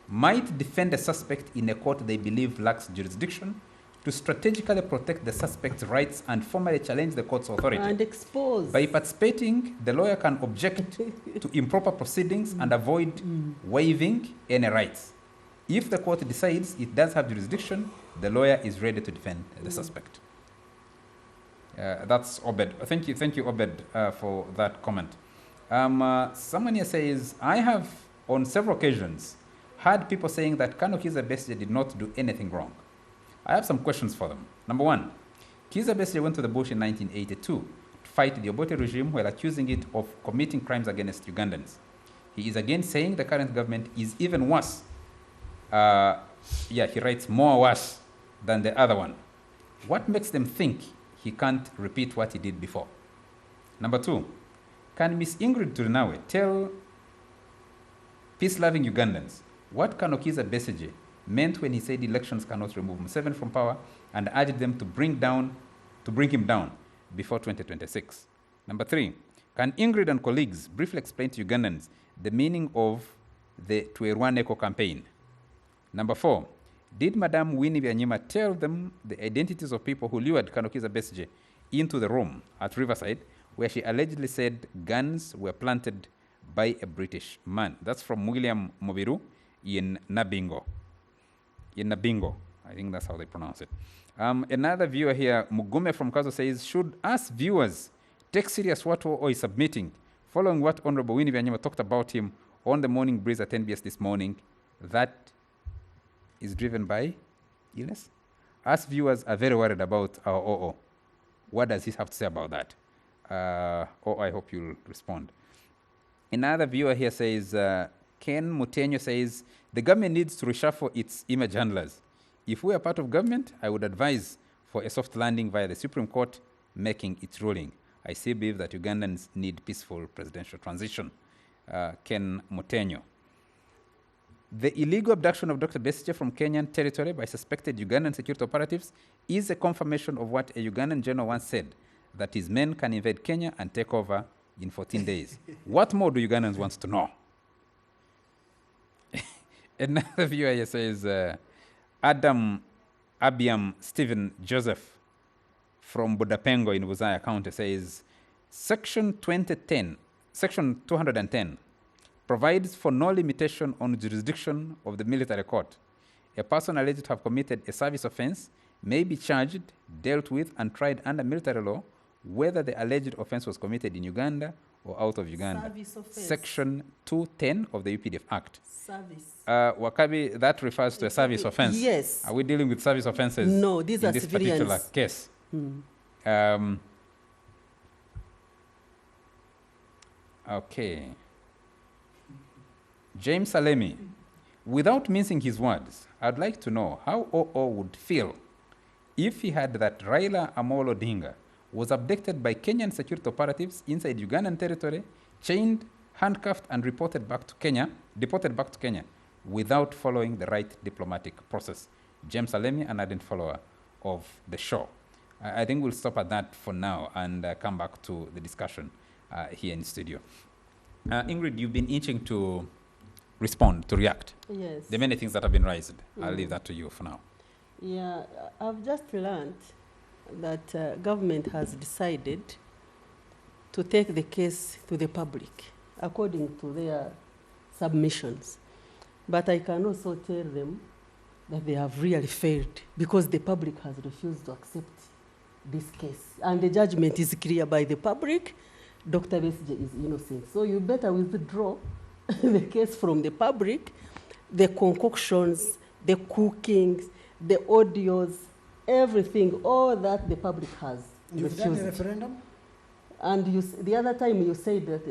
might defend a suspect in a court they believe lacks jurisdiction to strategically protect the suspect's rights and formally challenge the court's authority. And expose. By participating, the lawyer can object to improper proceedings and avoid waiving any rights. If the court decides it does have jurisdiction, the lawyer is ready to defend the suspect. That's Obed. Thank you, Obed, for that comment. Someone here says, I have on several occasions heard people saying that Kano Kizza Besigye did not do anything wrong. I have some questions for them. Number one, Kizza Besigye went to the bush in 1982 to fight the Obote regime while accusing it of committing crimes against Ugandans. He is again saying the current government is even worse. He writes more worse than the other one. What makes them think he can't repeat what he did before? Number two, can Miss Ingrid Turinawe tell peace-loving Ugandans what Kano Kizza Besigye meant when he said elections cannot remove Museveni from power and urged them to bring him down before 2026? Number three, can Ingrid and colleagues briefly explain to Ugandans the meaning of the Twerwaneko campaign? Number four, did Madame Winnie Byanyima tell them the identities of people who lured Kano Kizza Besigye into the room at Riverside, where she allegedly said guns were planted by a British man? That's from William Mobiru in Nabingo. I think that's how they pronounce it. Another viewer here, Mugume from Kazo, says, should us viewers take serious what OO is submitting, following what Honorable Winnie Byanyima talked about him on the Morning Breeze at NBS this morning, that is driven by illness? Us viewers are very worried about our OO. What does he have to say about that? I hope you'll respond. Another viewer here says, Ken Mutenyo says, the government needs to reshuffle its image handlers. If we are part of government, I would advise for a soft landing via the Supreme Court making its ruling. I still believe that Ugandans need peaceful presidential transition. Ken Mutenyo. The illegal abduction of Dr. Besigye from Kenyan territory by suspected Ugandan security operatives is a confirmation of what a Ugandan general once said, that his men can invade Kenya and take over in 14 days. What more do Ugandans want to know? Another viewer here says, Adam Abiam Stephen Joseph from Budapengo in Buzaya County says, Section 210 provides for no limitation on jurisdiction of the military court. A person alleged to have committed a service offense may be charged, dealt with, and tried under military law, whether the alleged offense was committed in Uganda or out of Uganda. Service offense. Section 210 of the UPDF Act. Service. Wakabi, that refers to a service offense. Yes. Are we dealing with service offenses? No, these in are this civilians. particular case? Okay. James Salemi, without mincing his words, I'd like to know how OO would feel if he heard that Raila Amolo Odinga was abducted by Kenyan security operatives inside Ugandan territory, chained, handcuffed, and deported back to Kenya without following the right diplomatic process. James Salemi, an ardent follower of the show. I think we'll stop at that for now and come back to the discussion. here in studio. Ingrid, you've been itching to respond, to react. Yes. There are many things that have been raised. I'll leave that to you for now. Yeah, I've just learned that government has decided to take the case to the public according to their submissions. But I can also tell them that they have really failed because the public has refused to accept this case. And the judgment is clear by the public. Dr. Besigye is innocent. So you better withdraw the case from the public. The concoctions, the cookings, the audios, everything, all that the public has You've refused. done a referendum? And the other time you said that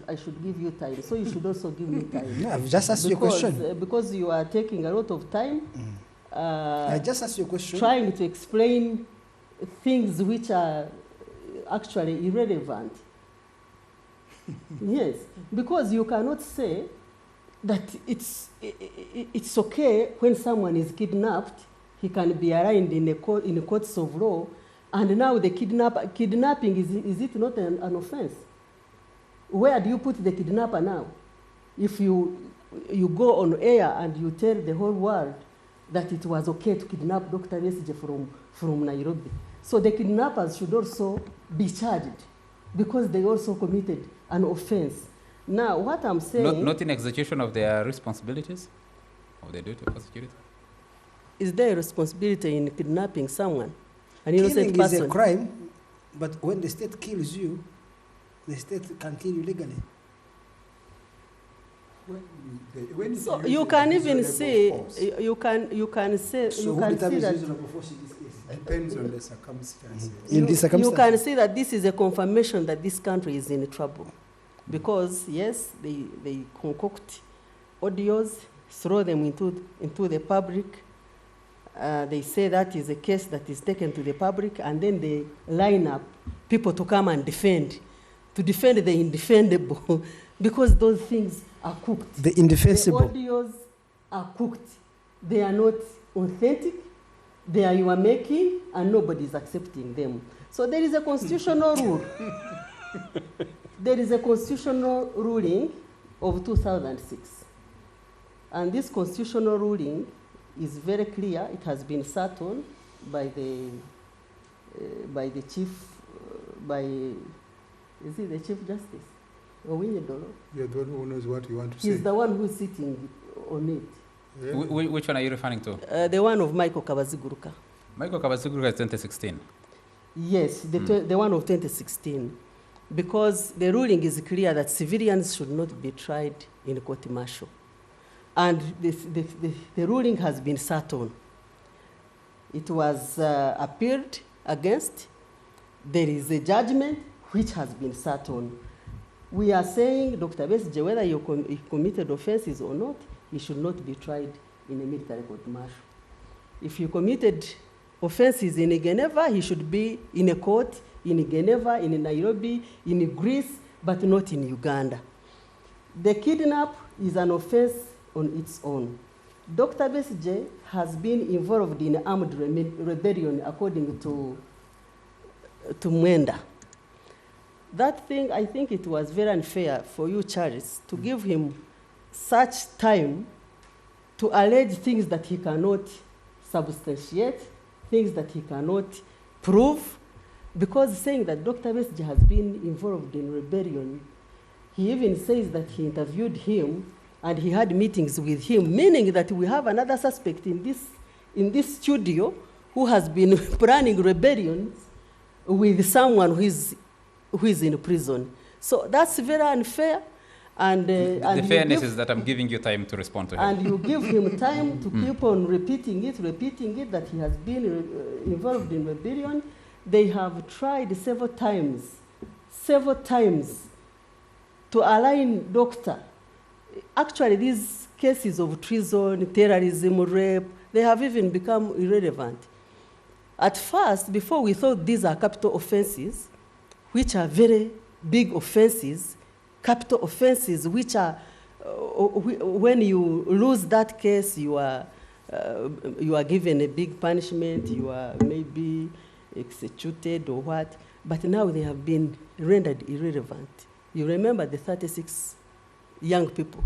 I should give you time, so you should also give me time. No, I've just asked you a question. Because you are taking a lot of time. I just asked you a question. Trying to explain things which are actually irrelevant. Yes, because you cannot say that it's okay when someone is kidnapped, he can be arraigned in the courts of law, and now the kidnapping, is it not an offense? Where do you put the kidnapper now? If you go on air and you tell the whole world that it was okay to kidnap Dr. Besigye from Nairobi. So the kidnappers should also be charged because they also committed an offense. Now, what I'm saying... Not in execution of their responsibilities? Of their duty of security? Is there a responsibility in kidnapping someone? An innocent Killing person? is a crime, but when the state kills you, the state can kill you legally. So you can even see, you can say, So you who can see determines that reasonable force in this case? Depends on the circumstances. In this you circumstance? can see that this is a confirmation that this country is in trouble. Because, yes, they concoct audios, throw them into the public. They say that is a case that is taken to the public, and then they line up people to come and defend the indefendable, because those things are cooked. The indefensible. The audios are cooked. They are not authentic. They are your making, and nobody is accepting them. So there is a constitutional rule. There is a constitutional ruling of 2006. And this constitutional ruling is very clear. It has been sat on by the chief, is it the Chief Justice? Or we don't know. You're the one who knows what you want to say. He's the one who's sitting on it. Really? Which one are you referring to? The one of Michael Kabaziguruka. Michael Kabaziguruka is 2016. Yes, the one of 2016. Because the ruling is clear that civilians should not be tried in court martial. And the ruling has been sat on. It was appealed against. There is a judgment which has been sat on. We are saying, Dr. Besigye, whether he committed offenses or not, he should not be tried in a military court martial. If you committed offenses in Geneva, he should be in a court in Geneva, in Nairobi, in Greece, but not in Uganda. The kidnap is an offense on its own. Dr. Besigye has been involved in armed rebellion according to Mwenda. That thing, I think it was very unfair for you, Charles, to give him such time to allege things that he cannot substantiate, things that he cannot prove, because saying that Dr. Besigye has been involved in rebellion, he even says that he interviewed him and he had meetings with him, meaning that we have another suspect in this studio who has been planning rebellions with someone who is in prison. So that's very unfair. And the fairness is that I'm giving you time to respond to him. And you give him time to keep on repeating it, that he has been involved in rebellion. They have tried several times to align Doctor. Actually, these cases of treason, terrorism, rape, they have even become irrelevant. At first, before we thought these are capital offenses, which are very big offenses, capital offenses, which are, when you lose that case, you are given a big punishment, you are maybe executed or what. but now they have been rendered irrelevant. You remember the 36 young people?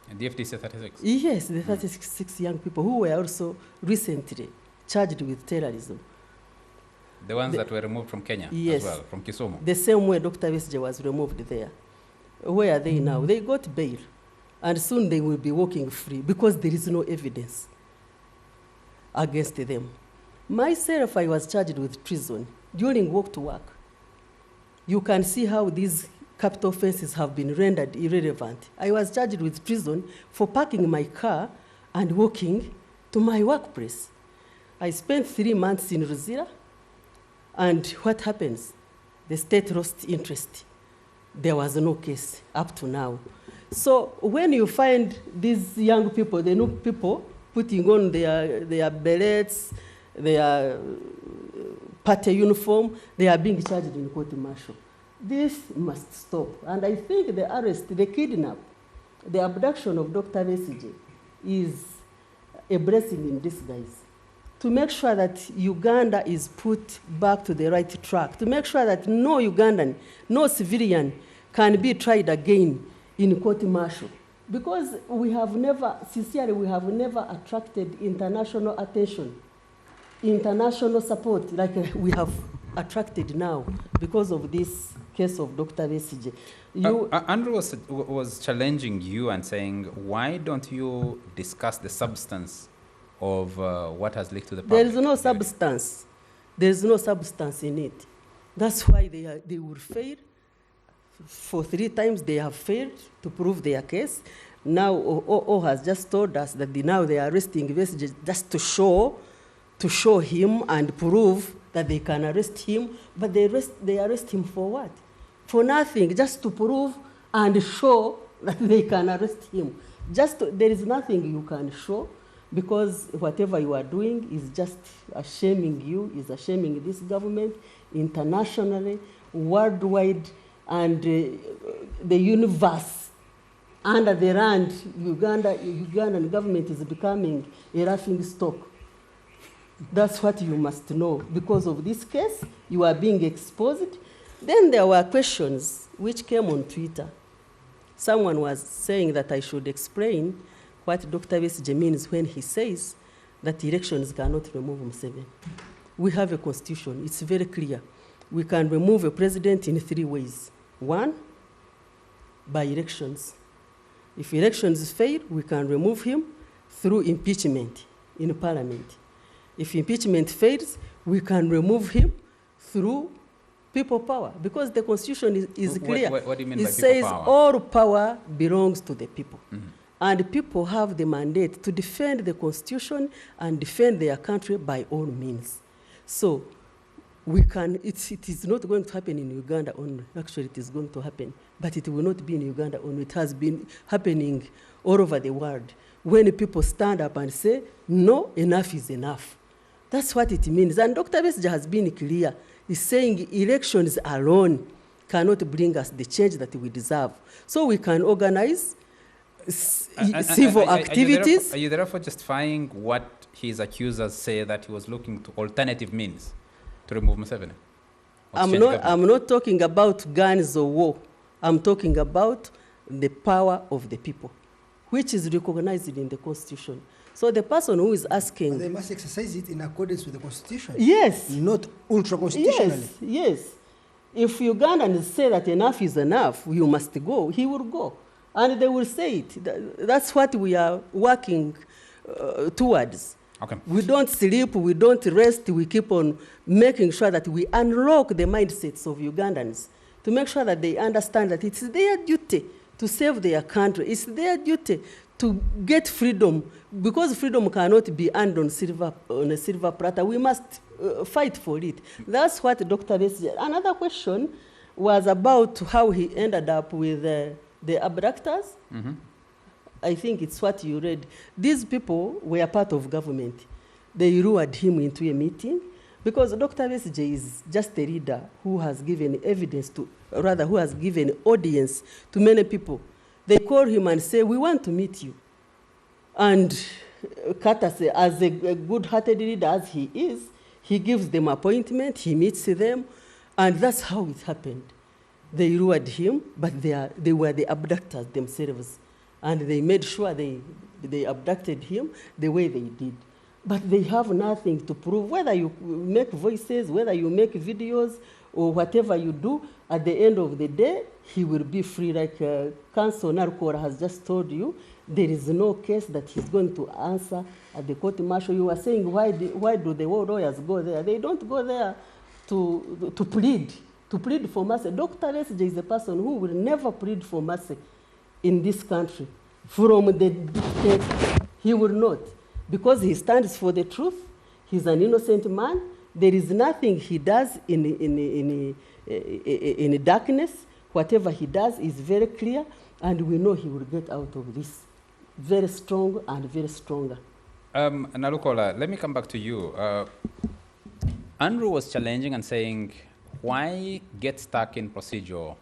And the FDC 36? Yes, the 36 young people who were also recently charged with terrorism. The ones that were removed from Kenya yes, as well, from Kisumu? The same way Dr. Besigye was removed there. Where are they now? They got bail, and soon they will be walking free because there is no evidence against them. Myself, I was charged with treason during walk to work. You can see how these capital offenses have been rendered irrelevant. I was charged with treason for parking my car and walking to my workplace. I spent 3 months in Ruzira, and what happens? The state lost interest. There was no case up to now. So when you find these young people, the new people, putting on their berets, their party uniform, they are being charged in court martial. This must stop. And I think the arrest, the kidnap, the abduction of Dr. Besigye is a blessing in disguise. To make sure that Uganda is put back to the right track, to make sure that no Ugandan, no civilian can be tried again in court martial. Because we have never, sincerely, we have never attracted international attention, international support like we have attracted now because of this case of Dr. Besigye. Andrew was challenging you and saying, why don't you discuss the substance of what has leaked to the public? There is no substance. There is no substance in it. That's why they will fail. For 3 times they have failed to prove their case. Now OO has just told us that now they are arresting Besigye just to show him and prove that they can arrest him. But they arrest him for what? For nothing, just to prove and show that they can arrest him. There is nothing you can show, because whatever you are doing is just shaming you, is shaming this government internationally, worldwide, and the universe. Under the land, Ugandan government is becoming a laughing stock. That's what you must know. Because of this case, you are being exposed. Then there were questions which came on Twitter. Someone was saying that I should explain what Dr. Besigye means when he says that elections cannot remove Museveni. We have a constitution. It's very clear. We can remove a president in 3 ways. 1, by elections. If elections fail, we can remove him through impeachment in parliament. If impeachment fails, we can remove him through people power, because the constitution is clear. What do you mean it by people says power? All power belongs to the people. Mm-hmm. And people have the mandate to defend the constitution and defend their country by all means. So we can, it is not going to happen in Uganda only. Actually, it is going to happen, but it will not be in Uganda only. It has been happening all over the world. When people stand up and say, no, enough is enough. That's what it means. And Dr. Besigye has been clear. He's saying elections alone cannot bring us the change that we deserve. So we can organize civil activities. Are you therefore justifying what his accusers say, that he was looking to alternative means to remove Museveni? I'm not talking about guns or war. I'm talking about the power of the people, which is recognized in the Constitution. So the person who is asking... But they must exercise it in accordance with the Constitution. Yes. Not ultra-constitutionally. Yes. If Ugandans say that enough is enough, you must go, he will go. And they will say it. That's what we are working towards. Okay. We don't sleep, we don't rest, we keep on making sure that we unlock the mindsets of Ugandans to make sure that they understand that it's their duty to save their country. It's their duty to get freedom, because freedom cannot be earned on a silver platter. We must fight for it. That's what Dr. Besigye. Another question was about how he ended up with the abductors. Mm-hmm. I think it's what you read. These people were part of government. They lured him into a meeting because Dr. Besigye is just a leader who has given evidence to, rather who has given audience to many people. They call him and say, we want to meet you. And Kata, as a good-hearted leader as he is, he gives them appointment, he meets them, And that's how it happened. They lured him, but they were the abductors themselves. And they made sure they abducted him the way they did. But they have nothing to prove. Whether you make voices, whether you make videos, or whatever you do, at the end of the day, he will be free. Like Counsel Narukora has just told you, there is no case that he's going to answer at the court martial. You were saying, why do the war lawyers go there? They don't go there to plead for mercy. Dr. Lesje is a person who will never plead for mercy in this country. From the dictator, he will not. Because he stands for the truth, he's an innocent man. There is nothing he does in darkness. Whatever he does is very clear, and we know he will get out of this very strong and very stronger. Nalukola, let me come back to you. Andrew was challenging and saying, why get stuck in procedural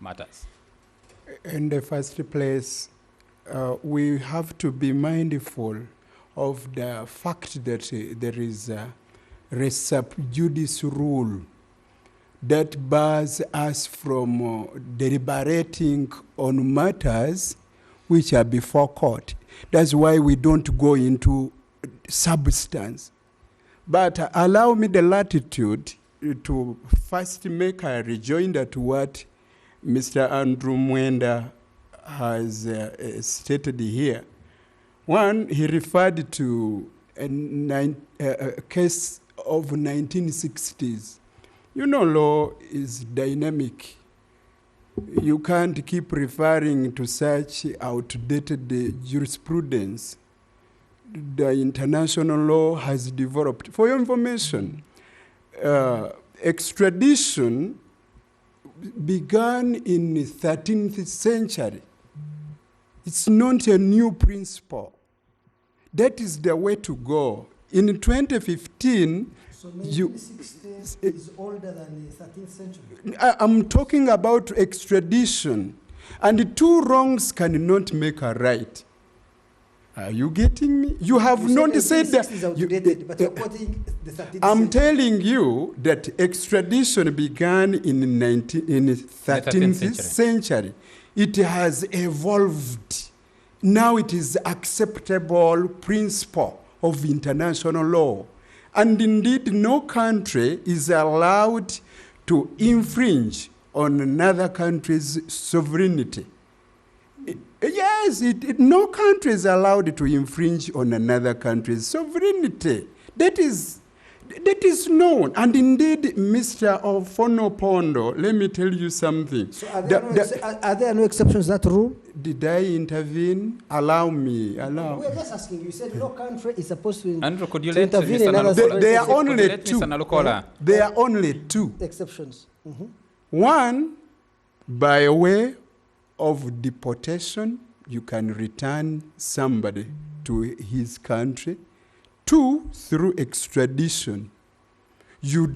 matters? In the first place, we have to be mindful of the fact that there is a res sub judice rule that bars us from deliberating on matters which are before court. That's why we don't go into substance. But allow me the latitude to first make a rejoinder to what Mr. Andrew Mwenda has stated here. One, he referred to a case of 1960s. You know, law is dynamic. You can't keep referring to such outdated jurisprudence. The international law has developed. For your information, extradition began in the 13th century. It's not a new principle. That is the way to go. In 2015, so 1960s is older than the 13th century? I'm talking about extradition. And two wrongs cannot make a right. Are you getting me? You have not said that. But you're quoting the 13th I'm century. telling you that extradition began in the 13th century. It has evolved. Now it is acceptable principle of international law. And indeed, no country is allowed to infringe on another country's sovereignty. Yes, no country is allowed to infringe on another country's sovereignty. That is known. And indeed, Mr. Ofonopondo, let me tell you something. So are there no exceptions to that rule? Did I intervene? Allow me. We're just asking you. You said no country is supposed to Andrew, could you to let intervene Mr. in others' Nalukola? There are Could you only let two. Mr. Nalukola? There are only two. exceptions. Mm-hmm. One, by way of deportation, you can return somebody to his country. Two, through extradition. You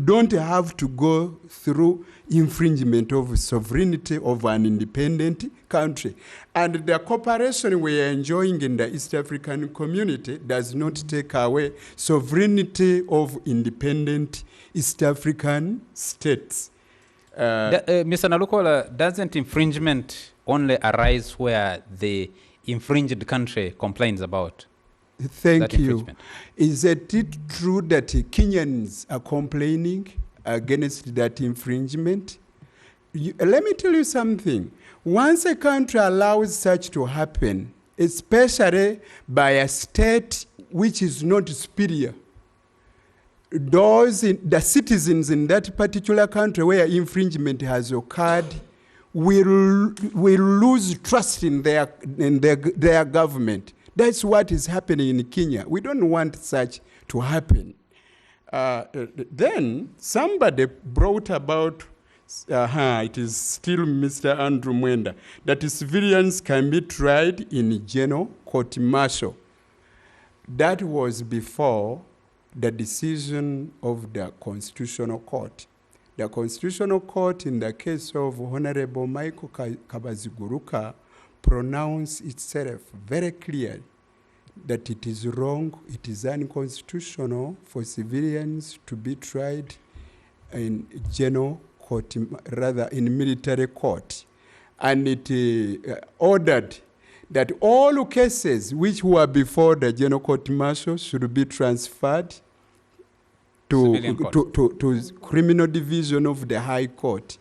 don't have to go through infringement of sovereignty of an independent country. And the cooperation we are enjoying in the East African community does not take away sovereignty of independent East African states. Mr. Nalukola, doesn't infringement only arise where the infringed country complains about? Thank you. Is it true that Kenyans are complaining against that infringement? Let me tell you something. Once a country allows such to happen, especially by a state which is not superior, the citizens in that particular country where infringement has occurred will lose trust in their government. That's what is happening in Kenya. We don't want such to happen. Then somebody brought about, it is still Mr. Andrew Mwenda, that civilians can be tried in general court martial. That was before the decision of the Constitutional Court. The Constitutional Court, in the case of Honorable Michael Kabaziguruka, pronounced itself very clearly that it is wrong, it is unconstitutional for civilians to be tried in general court, rather in military court, and it ordered that all cases which were before the general court martial should be transferred to criminal division of the High Court.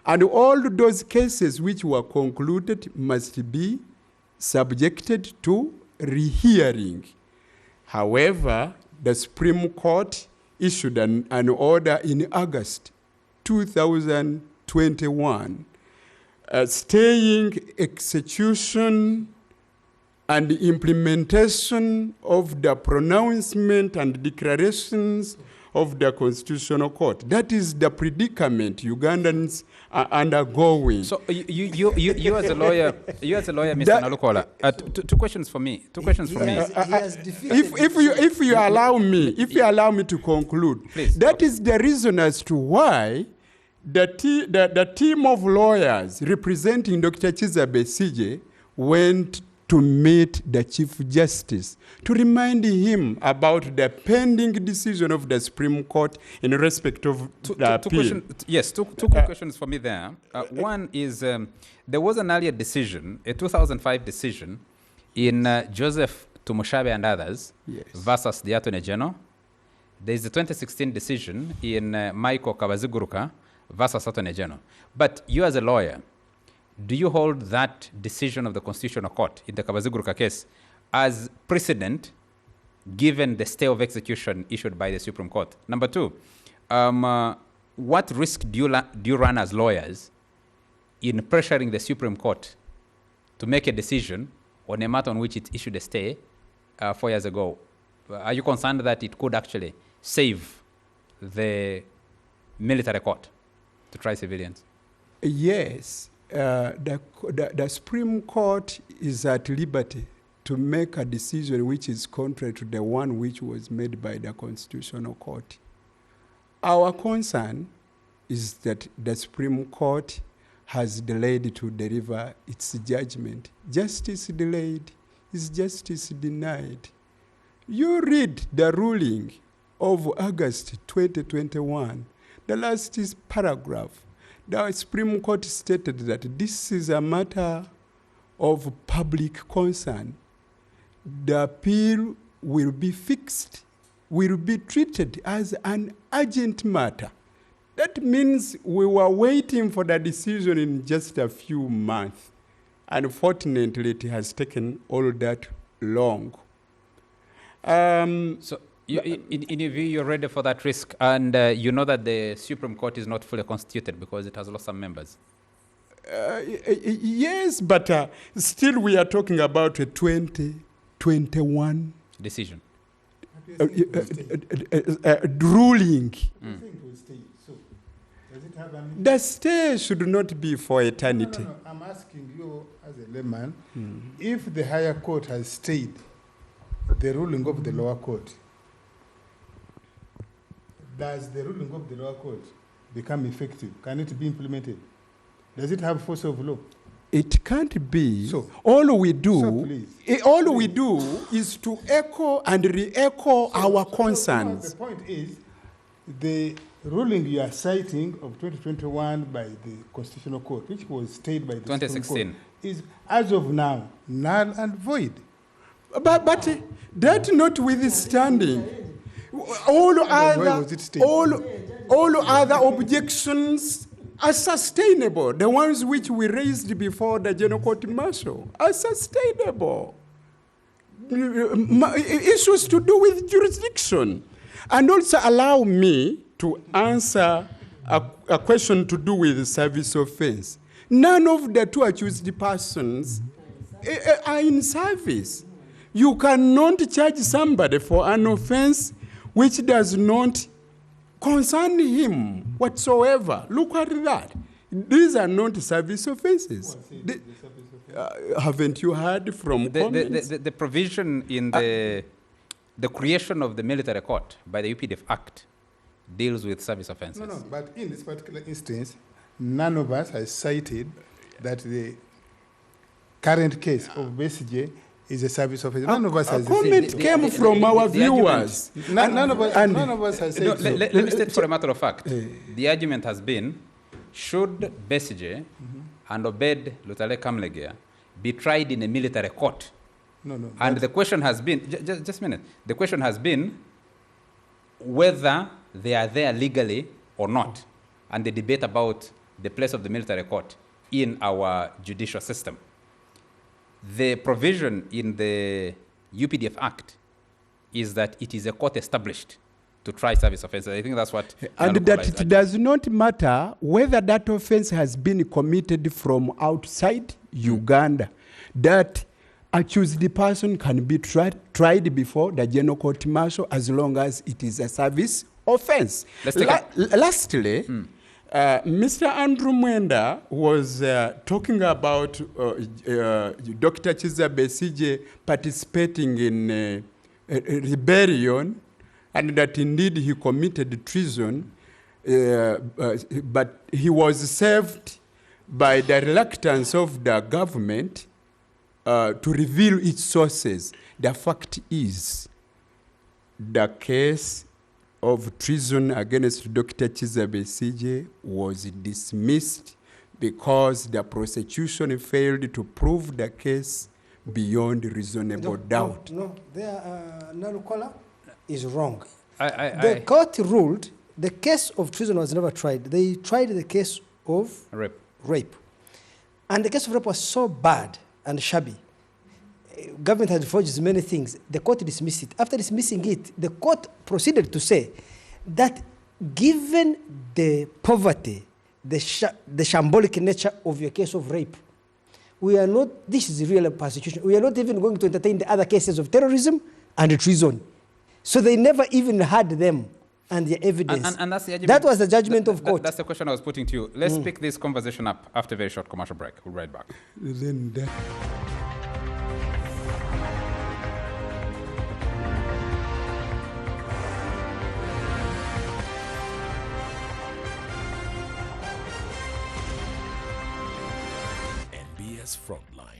And all those cases which were concluded must be subjected to rehearing. However, the Supreme Court issued an order in August 2021 staying execution and implementation of the pronouncement and declarations of the Constitutional Court. That is the predicament Ugandans are undergoing. So you as a lawyer, Mr. Nalukola, two questions for me. If you allow me to conclude, please. That is the reason as to why the team of lawyers representing Dr. Kizza Besigye went to meet the Chief Justice to remind him about the pending decision of the Supreme Court in respect of the appeal. Two quick questions for me there. One is there was an earlier decision, a 2005 decision, in Joseph Tumushabe and others versus the Attorney General. There is a 2016 decision in Michael Kabaziguruka versus Attorney General. But you as a lawyer, do you hold that decision of the Constitutional Court in the Kabaziguruka case as precedent given the stay of execution issued by the Supreme Court? Number two, what risk do you run as lawyers in pressuring the Supreme Court to make a decision on a matter on which it issued a stay 4 years ago? Are you concerned that it could actually save the military court to try civilians? Yes. The Supreme Court is at liberty to make a decision which is contrary to the one which was made by the Constitutional Court. Our concern is that the Supreme Court has delayed to deliver its judgment. Justice delayed is justice denied. You read the ruling of August 2021, the last paragraph. The Supreme Court stated that this is a matter of public concern. The appeal will be fixed, will be treated as an urgent matter. That means we were waiting for the decision in just a few months. Unfortunately, it has taken all that long. So, in your view, you're ready for that risk, and you know that the Supreme Court is not fully constituted because it has lost some members. Yes, but still we are talking about a 2021 decision. Ruling. The stay should not be for eternity. No. I'm asking you as a layman, if the higher court has stayed the ruling of the lower court, does the ruling of the lower court become effective? Can it be implemented? Does it have force of law? It can't be. So, all we do is to echo and re-echo our concerns. The point is, the ruling you are citing of 2021 by the Constitutional Court, which was stayed by the 2016, is, as of now, null and void. But that notwithstanding, all other objections are sustainable. The ones which we raised before the General Court Martial are sustainable. Issues to do with jurisdiction. And also allow me to answer a question to do with service offense. None of the two accused persons are in service. You cannot charge somebody for an offense which does not concern him whatsoever. Look at that. These are not service offenses. Haven't you heard from comments? The provision in the creation of the military court by the UPDF Act deals with service offenses. No, but in this particular instance, none of us has cited that the current case of Besigye is a service offense. None of us has comment came from our viewers. None of us has said so. Let me state for a matter of fact. The argument has been, should Besigye and Obed Lutale Kamlegea be tried in a military court? No. And the question has been, just a minute, the question has been whether they are there legally or not, and the debate about the place of the military court in our judicial system. The provision in the UPDF Act is that it is a court established to try service offenses. I think that's what... And that it does not matter whether that offense has been committed from outside Uganda, that accused person can be tried before the General Court Martial as long as it is a service offense. Lastly, Mr. Andrew Mwenda was talking about Dr. Kizza Besigye participating in a rebellion, and that indeed he committed treason, but he was saved by the reluctance of the government to reveal its sources. The fact is, the case of treason against Dr. Kizza Besigye was dismissed because the prosecution failed to prove the case beyond reasonable doubt. No, Nalukola is wrong. The court ruled the case of treason was never tried. They tried the case of rape. And the case of rape was so bad and shabby. Government had forged many things. The court dismissed it. After dismissing it, the court proceeded to say that given the poverty, the shambolic nature of your case of rape, we are not, this is real persecution. We are not even going to entertain the other cases of terrorism and treason. So they never even had them and the evidence. And that's the that was the judgment of court. That's the question I was putting to you. Let's pick this conversation up after a very short commercial break. We'll be right back. NBS Frontline.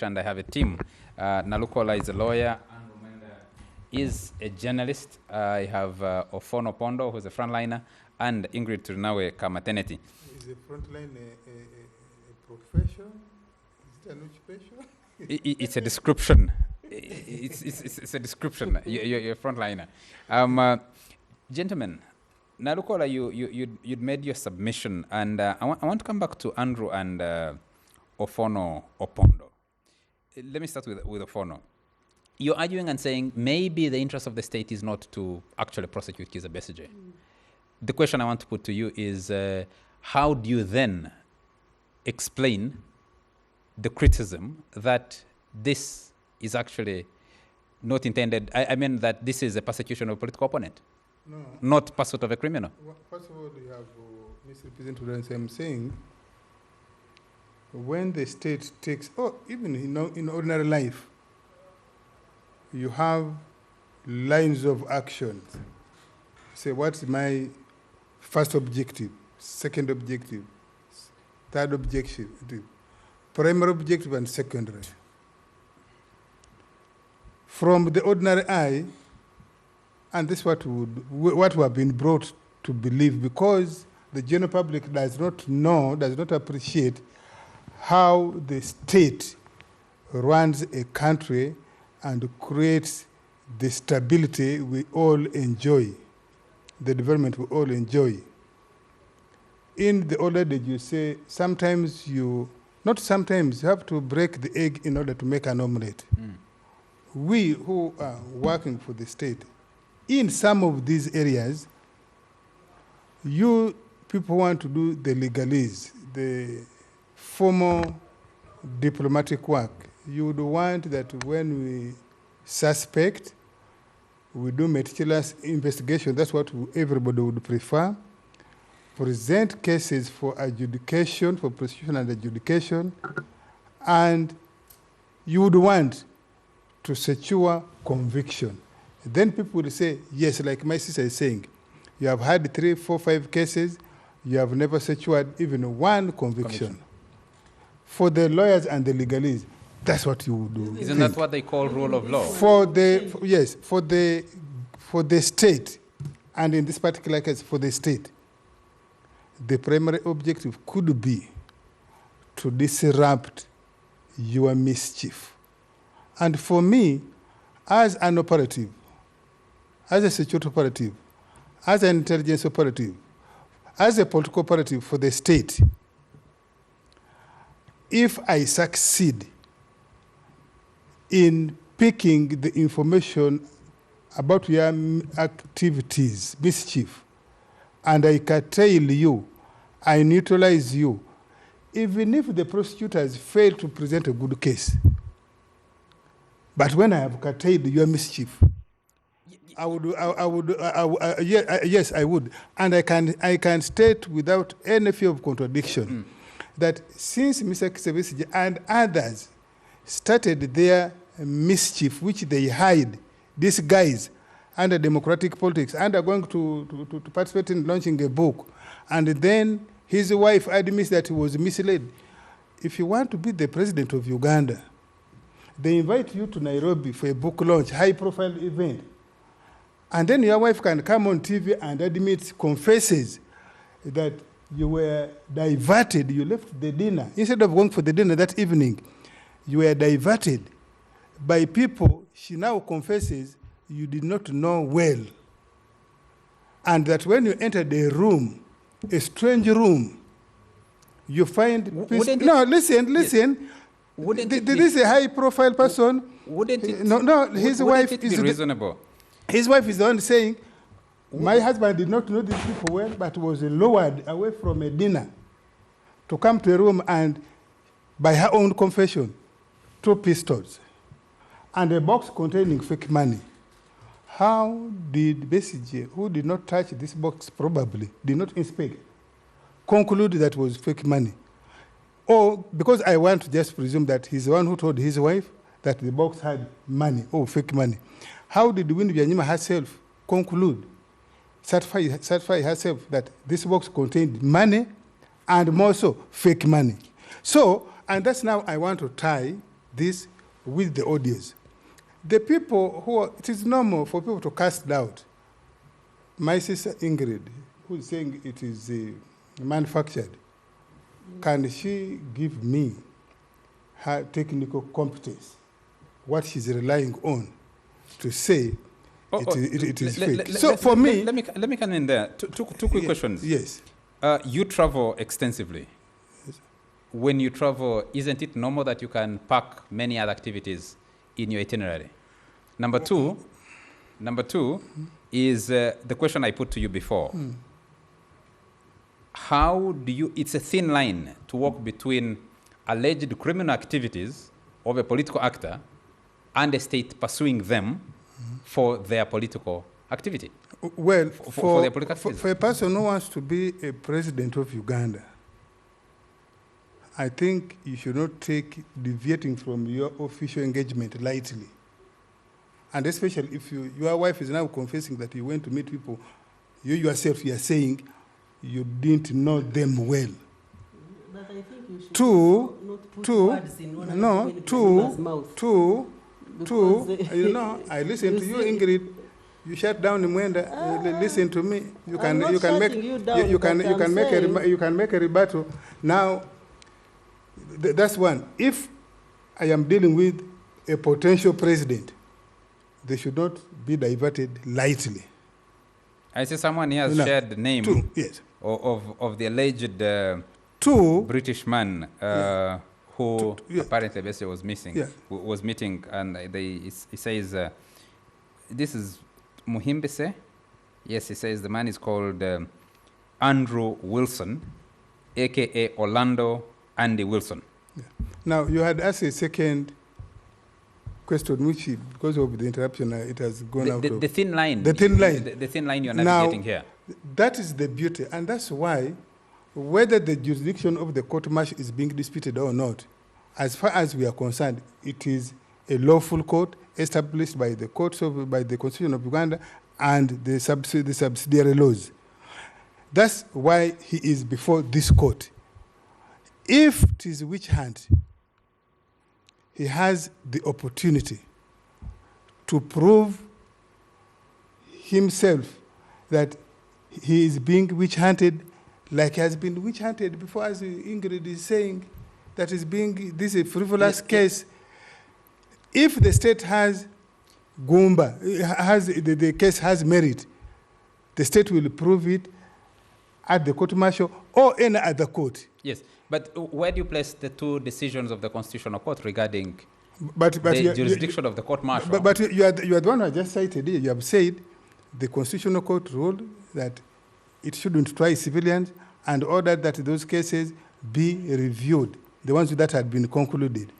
And I have a team. Nalukola is a lawyer. Andrew Mwenda is a journalist. I have Ofono Pondo, who's a frontliner, and Ingrid Turinawe Kamateneti. Is a frontline a profession? Is it an occupation? It's a description. It's a description. You're a frontliner. Gentlemen, Nalukola, you'd made your submission, and I want to come back to Andrew and Ofono Opondo. Let me start with Ofono. You're arguing and saying maybe the interest of the state is not to actually prosecute Kizza Besigye. The question I want to put to you is, how do you then explain the criticism that this is actually not intended, I mean that this is a persecution of a political opponent, not pursuit of a criminal? Well, first of all, you have misrepresented what I'm saying. When the state takes, even in ordinary life, you have lines of action. Say, what's my first objective, second objective, third objective, primary objective and secondary. From the ordinary eye, and this is what we have been brought to believe, because the general public does not know, does not appreciate how the state runs a country and creates the stability we all enjoy, the development we all enjoy. In the old age, you say sometimes not sometimes, you have to break the egg in order to make an omelette. We who are working for the state, in some of these areas, you people want to do the legalese, the formal diplomatic work. You would want that when we suspect, we do meticulous investigation. That's what everybody would prefer. Present cases for adjudication, for prosecution and adjudication, and you would want to secure conviction. Then people would say, yes, like my sister is saying, you have had 3, 4, 5 cases, you have never secured even one conviction. For the lawyers and the legalists, that's what you would do. Isn't that what they call rule of law? For the state, and in this particular case, for the state, the primary objective could be to disrupt your mischief. And for me, as an operative, as a security operative, as an intelligence operative, as a political operative for the state, if I succeed in picking the information about your activities, mischief, and I curtail you, I neutralize you, even if the prosecutors fail to present a good case. But when I have curtailed your mischief, yes, I would. And I can state without any fear of contradiction that since Mr. Kisebesige and others started their mischief, which they hide, these guys under democratic politics, and are going to participate in launching a book, and then his wife admits that he was misled. If you want to be the president of Uganda, they invite you to Nairobi for a book launch, high-profile event, and then your wife can come on TV and admit, confesses that you were diverted, you left the dinner. Instead of going for the dinner that evening, you were diverted by people she now confesses you did not know well. And that when you entered a room, a strange room, you find... Listen. Yes. This is a high-profile person. Wouldn't it, his wife it be reasonable? His wife is the one saying, my husband did not know these people well, but was lowered away from a dinner to come to a room and, by her own confession, 2 pistols and a box containing fake money. How did Besigye, who did not touch this box probably, did not inspect, conclude that was fake money? Or because I want to just presume that he's the one who told his wife that the box had money, fake money. How did Winnie Byanyima herself conclude, certify herself that this box contained money and more so fake money? So, and that's now I want to tie this with the audience. The people who it is normal for people to cast doubt. My sister Ingrid, who is saying it is manufactured, can she give me her technical competence, what she's relying on to say it is fake? So for me... Let me come in there. Two quick questions. Yes. You travel extensively. Yes. When you travel, isn't it normal that you can pack many other activities in your itinerary? Number two is the question I put to you before. How do you, it's a thin line to walk between alleged criminal activities of a political actor and a state pursuing them for their political activity? Well, for their political activities. For a person who wants to be a president of Uganda, I think you should not take deviating from your official engagement lightly. And especially if your wife is now confessing that you went to meet people, you yourself, you are saying you didn't know them well. But I think you should not put words in one I listen to you, Ingrid. You shut down Mwenda. Listen to me. You can make a rebuttal. Now, that's one. If I am dealing with a potential president, they should not be diverted lightly. I see someone here has shared the name of the alleged British man who apparently Bessie was missing, was meeting, and he says, this is Muhimbise. Yes, he says the man is called Andrew Wilson, a.k.a. Orlando Andy Wilson. Yeah. Now, you had asked a second question, which, because of the interruption, it has gone out of... The thin line. The thin line. The thin line you're navigating here. That is the beauty, and that's why, whether the jurisdiction of the court-martial is being disputed or not, as far as we are concerned, it is a lawful court established by the courts by the Constitution of Uganda and the subsidiary laws. That's why he is before this court. If it is witch hunt, he has the opportunity to prove himself that he is being witch hunted, like he has been witch hunted before, as Ingrid is saying, that is being, this is a frivolous case. If the state has Goomba, the case has merit, the state will prove it at the court martial or any other court. Yes, but where do you place the two decisions of the Constitutional Court regarding the jurisdiction of the court martial? But you are the one I just cited here. You have said the Constitutional Court ruled that it shouldn't try civilians and ordered that those cases be reviewed, the ones that had been concluded.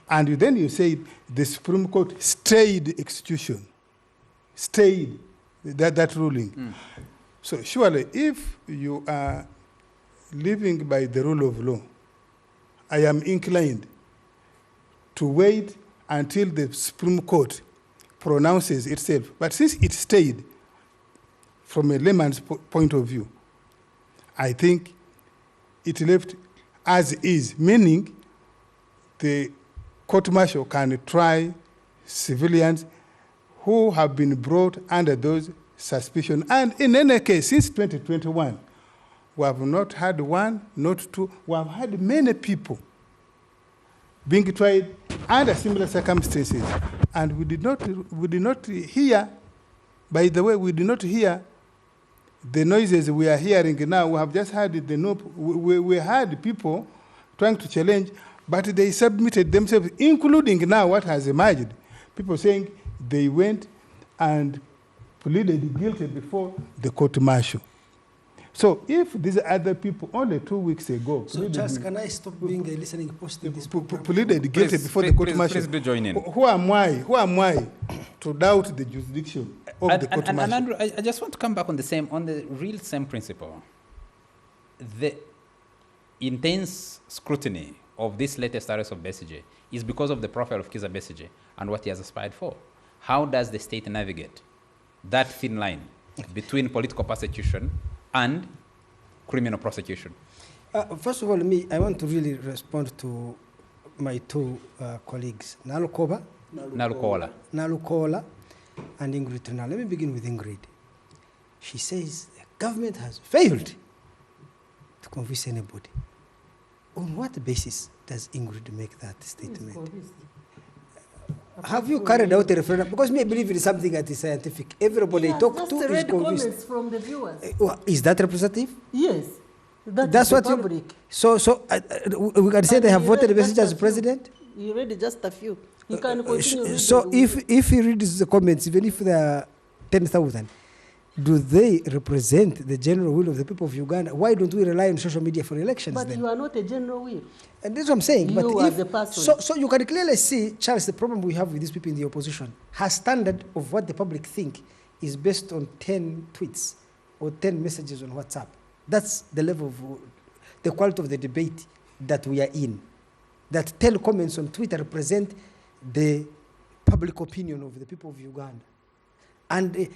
And then you said the Supreme Court stayed execution, stayed that ruling. So surely, if you are living by the rule of law, I am inclined to wait until the Supreme Court pronounces itself. But since it stayed, from a layman's point of view, I think it left as is, meaning the court-martial can try civilians who have been brought under those suspicions. And in any case, since 2021, we have not had one, not two, we have had many people being tried under similar circumstances. And we did not hear, by the way, we did not hear the noises we are hearing now. We have just heard we heard people trying to challenge, but they submitted themselves, including now what has emerged. People saying they went and pleaded guilty before the court martial. So if these other people only 2 weeks ago... So Charles, can I stop being a listening post in this program? Pleaded guilty before the court martial. Please do join in. Who am I to doubt the jurisdiction of the court martial? And Andrew, I just want to come back on the real same principle. The intense scrutiny of this latest arrest of Besigye is because of the profile of Kizza Besigye and what he has aspired for. How does the state navigate that thin line between political persecution and criminal prosecution? First of all, I want to really respond to my two colleagues, Nalukola and Ingrid Trinal. Let me begin with Ingrid. She says the government has failed to convince anybody. On what basis does Ingrid make that statement? Have you carried out a referendum? Because I believe it is something that is scientific. Everybody talk to is convinced. Comments from the viewers. Is that representative? Yes. That's what public. We can say they have voted Besigye as president? You read just a few. You can continue. So if he reads the comments, even if there are 10,000, do they represent the general will of the people of Uganda? Why don't we rely on social media for elections but then? You are not a general will. And that's what I'm saying. You are the person. So you can clearly see, Charles, the problem we have with these people in the opposition. Her standard of what the public think is based on 10 tweets or 10 messages on WhatsApp. That's the level of the quality of the debate that we are in. That 10 comments on Twitter represent the public opinion of the people of Uganda. And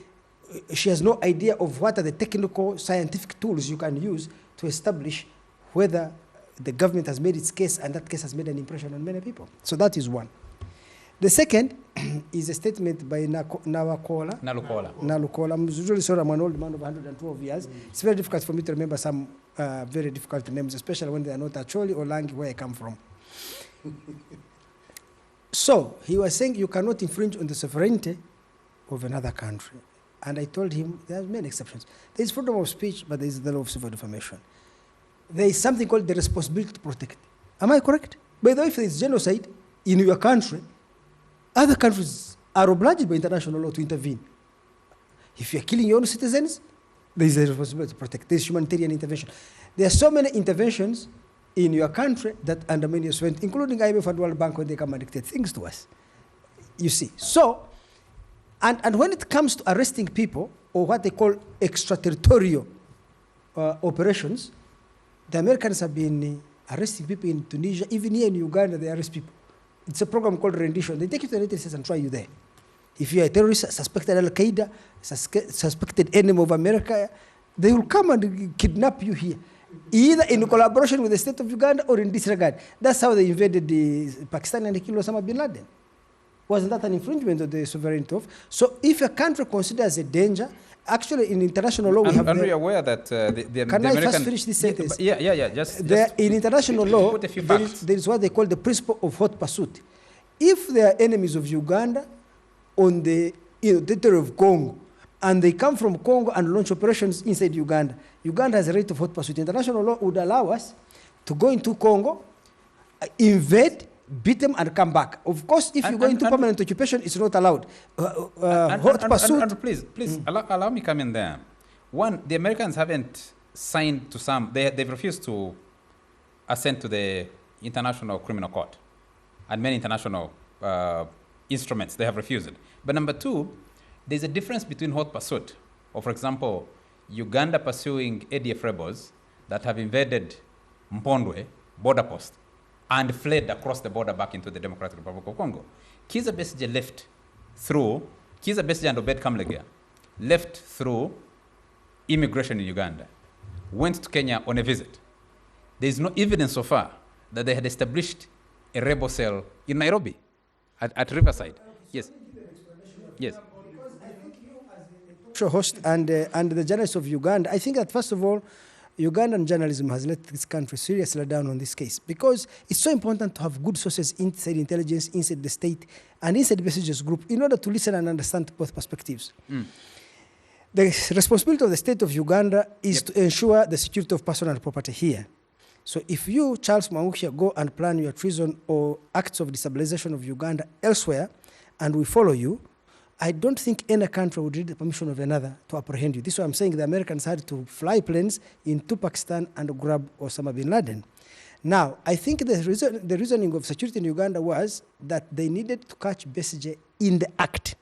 she has no idea of what are the technical, scientific tools you can use to establish whether the government has made its case and that case has made an impression on many people. So that is one. The second is a statement by Nalukola. I'm usually sorry, I'm an old man of 112 years. It's very difficult for me to remember some very difficult names, especially when they are not Acholi or Langi, where I come from. So he was saying you cannot infringe on the sovereignty of another country. And I told him there are many exceptions. There is freedom of speech, but there is the law of civil defamation. There is something called the responsibility to protect. Am I correct? By the way, if there is genocide in your country, other countries are obliged by international law to intervene. If you are killing your own citizens, there is a responsibility to protect. There is humanitarian intervention. There are so many interventions in your country that undermine your sovereignty, including IMF and World Bank when they come and dictate things to us. You see. So, and when it comes to arresting people, or what they call extraterritorial operations, the Americans have been arresting people in Tunisia, even here in Uganda, they arrest people. It's a program called rendition. They take you to the United States and try you there. If you are a terrorist, suspected Al-Qaeda, suspected enemy of America, They will come and kidnap you here, either in collaboration with the state of Uganda or in disregard. That's how they invaded Pakistan and killed Osama bin Laden. Wasn't that an infringement of the sovereignty of? So if a country considers a danger, actually in international law we have... Are you aware that the Can the I American... first finish this sentence? Just in international law, put a few facts. there is what they call the principle of hot pursuit. If they are enemies of Uganda on the territory of Congo, and they come from Congo and launch operations inside Uganda, Uganda has a right of hot pursuit. International law would allow us to go into Congo, invade, beat them, and come back. Of course, if you go into permanent occupation, it's not allowed. Hot pursuit. Please, allow me come in there. One, the Americans haven't signed to some... They've refused to assent to the International Criminal Court and many international instruments. They have refused it. But number two, there's a difference between hot pursuit, or for example, Uganda pursuing ADF rebels that have invaded Mpondwe border post and fled across the border back into the Democratic Republic of Congo. Kizza Besigye left through, Kizza Besigye and Obed Kamlegia left through immigration in Uganda, went to Kenya on a visit. There is no evidence so far that they had established a rebel cell in Nairobi at Riverside. Yes. Yes. Host and the journalists of Uganda, I think that first of all, Ugandan journalism has let this country seriously down on this case, because it's so important to have good sources inside intelligence, inside the state, and inside the messages group in order to listen and understand both perspectives. The responsibility of the state of Uganda is to ensure the security of personal property here. So if you, Charles Mwangukia, go and plan your treason or acts of destabilization of Uganda elsewhere, and we follow you, I don't think any country would need the permission of another to apprehend you. This is why I'm saying the Americans had to fly planes into Pakistan and grab Osama bin Laden. Now, I think the reasoning of security in Uganda was that they needed to catch Besigye in the act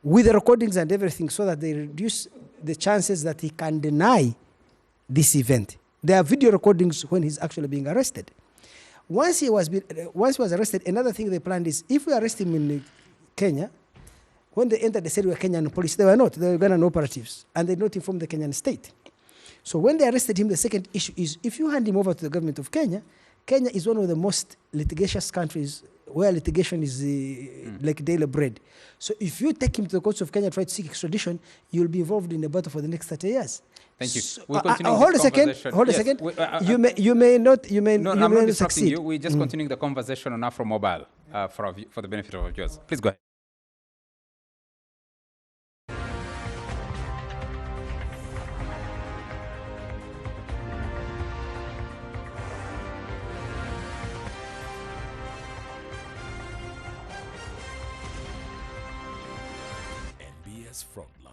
with the recordings and everything, so that they reduce the chances that he can deny this event. There are video recordings when he's actually being arrested. Once he was arrested, another thing they planned is, if we arrest him in Kenya, when they entered, they said we were Kenyan police. They were not. They were Ugandan operatives, and they did not inform the Kenyan state. So when they arrested him, the second issue is, if you hand him over to the government of Kenya, Kenya is one of the most litigious countries where litigation is like daily bread. So if you take him to the courts of Kenya, try to seek extradition, you'll be involved in a battle for the next 30 years. Thank you. So, We'll continue hold a second. Hold a Yes, second. we- You may not. No, I'm not disrupting succeed. you. We're just continuing the conversation on Afro Mobile for the benefit of our viewers. Please go ahead. NBS Frontline.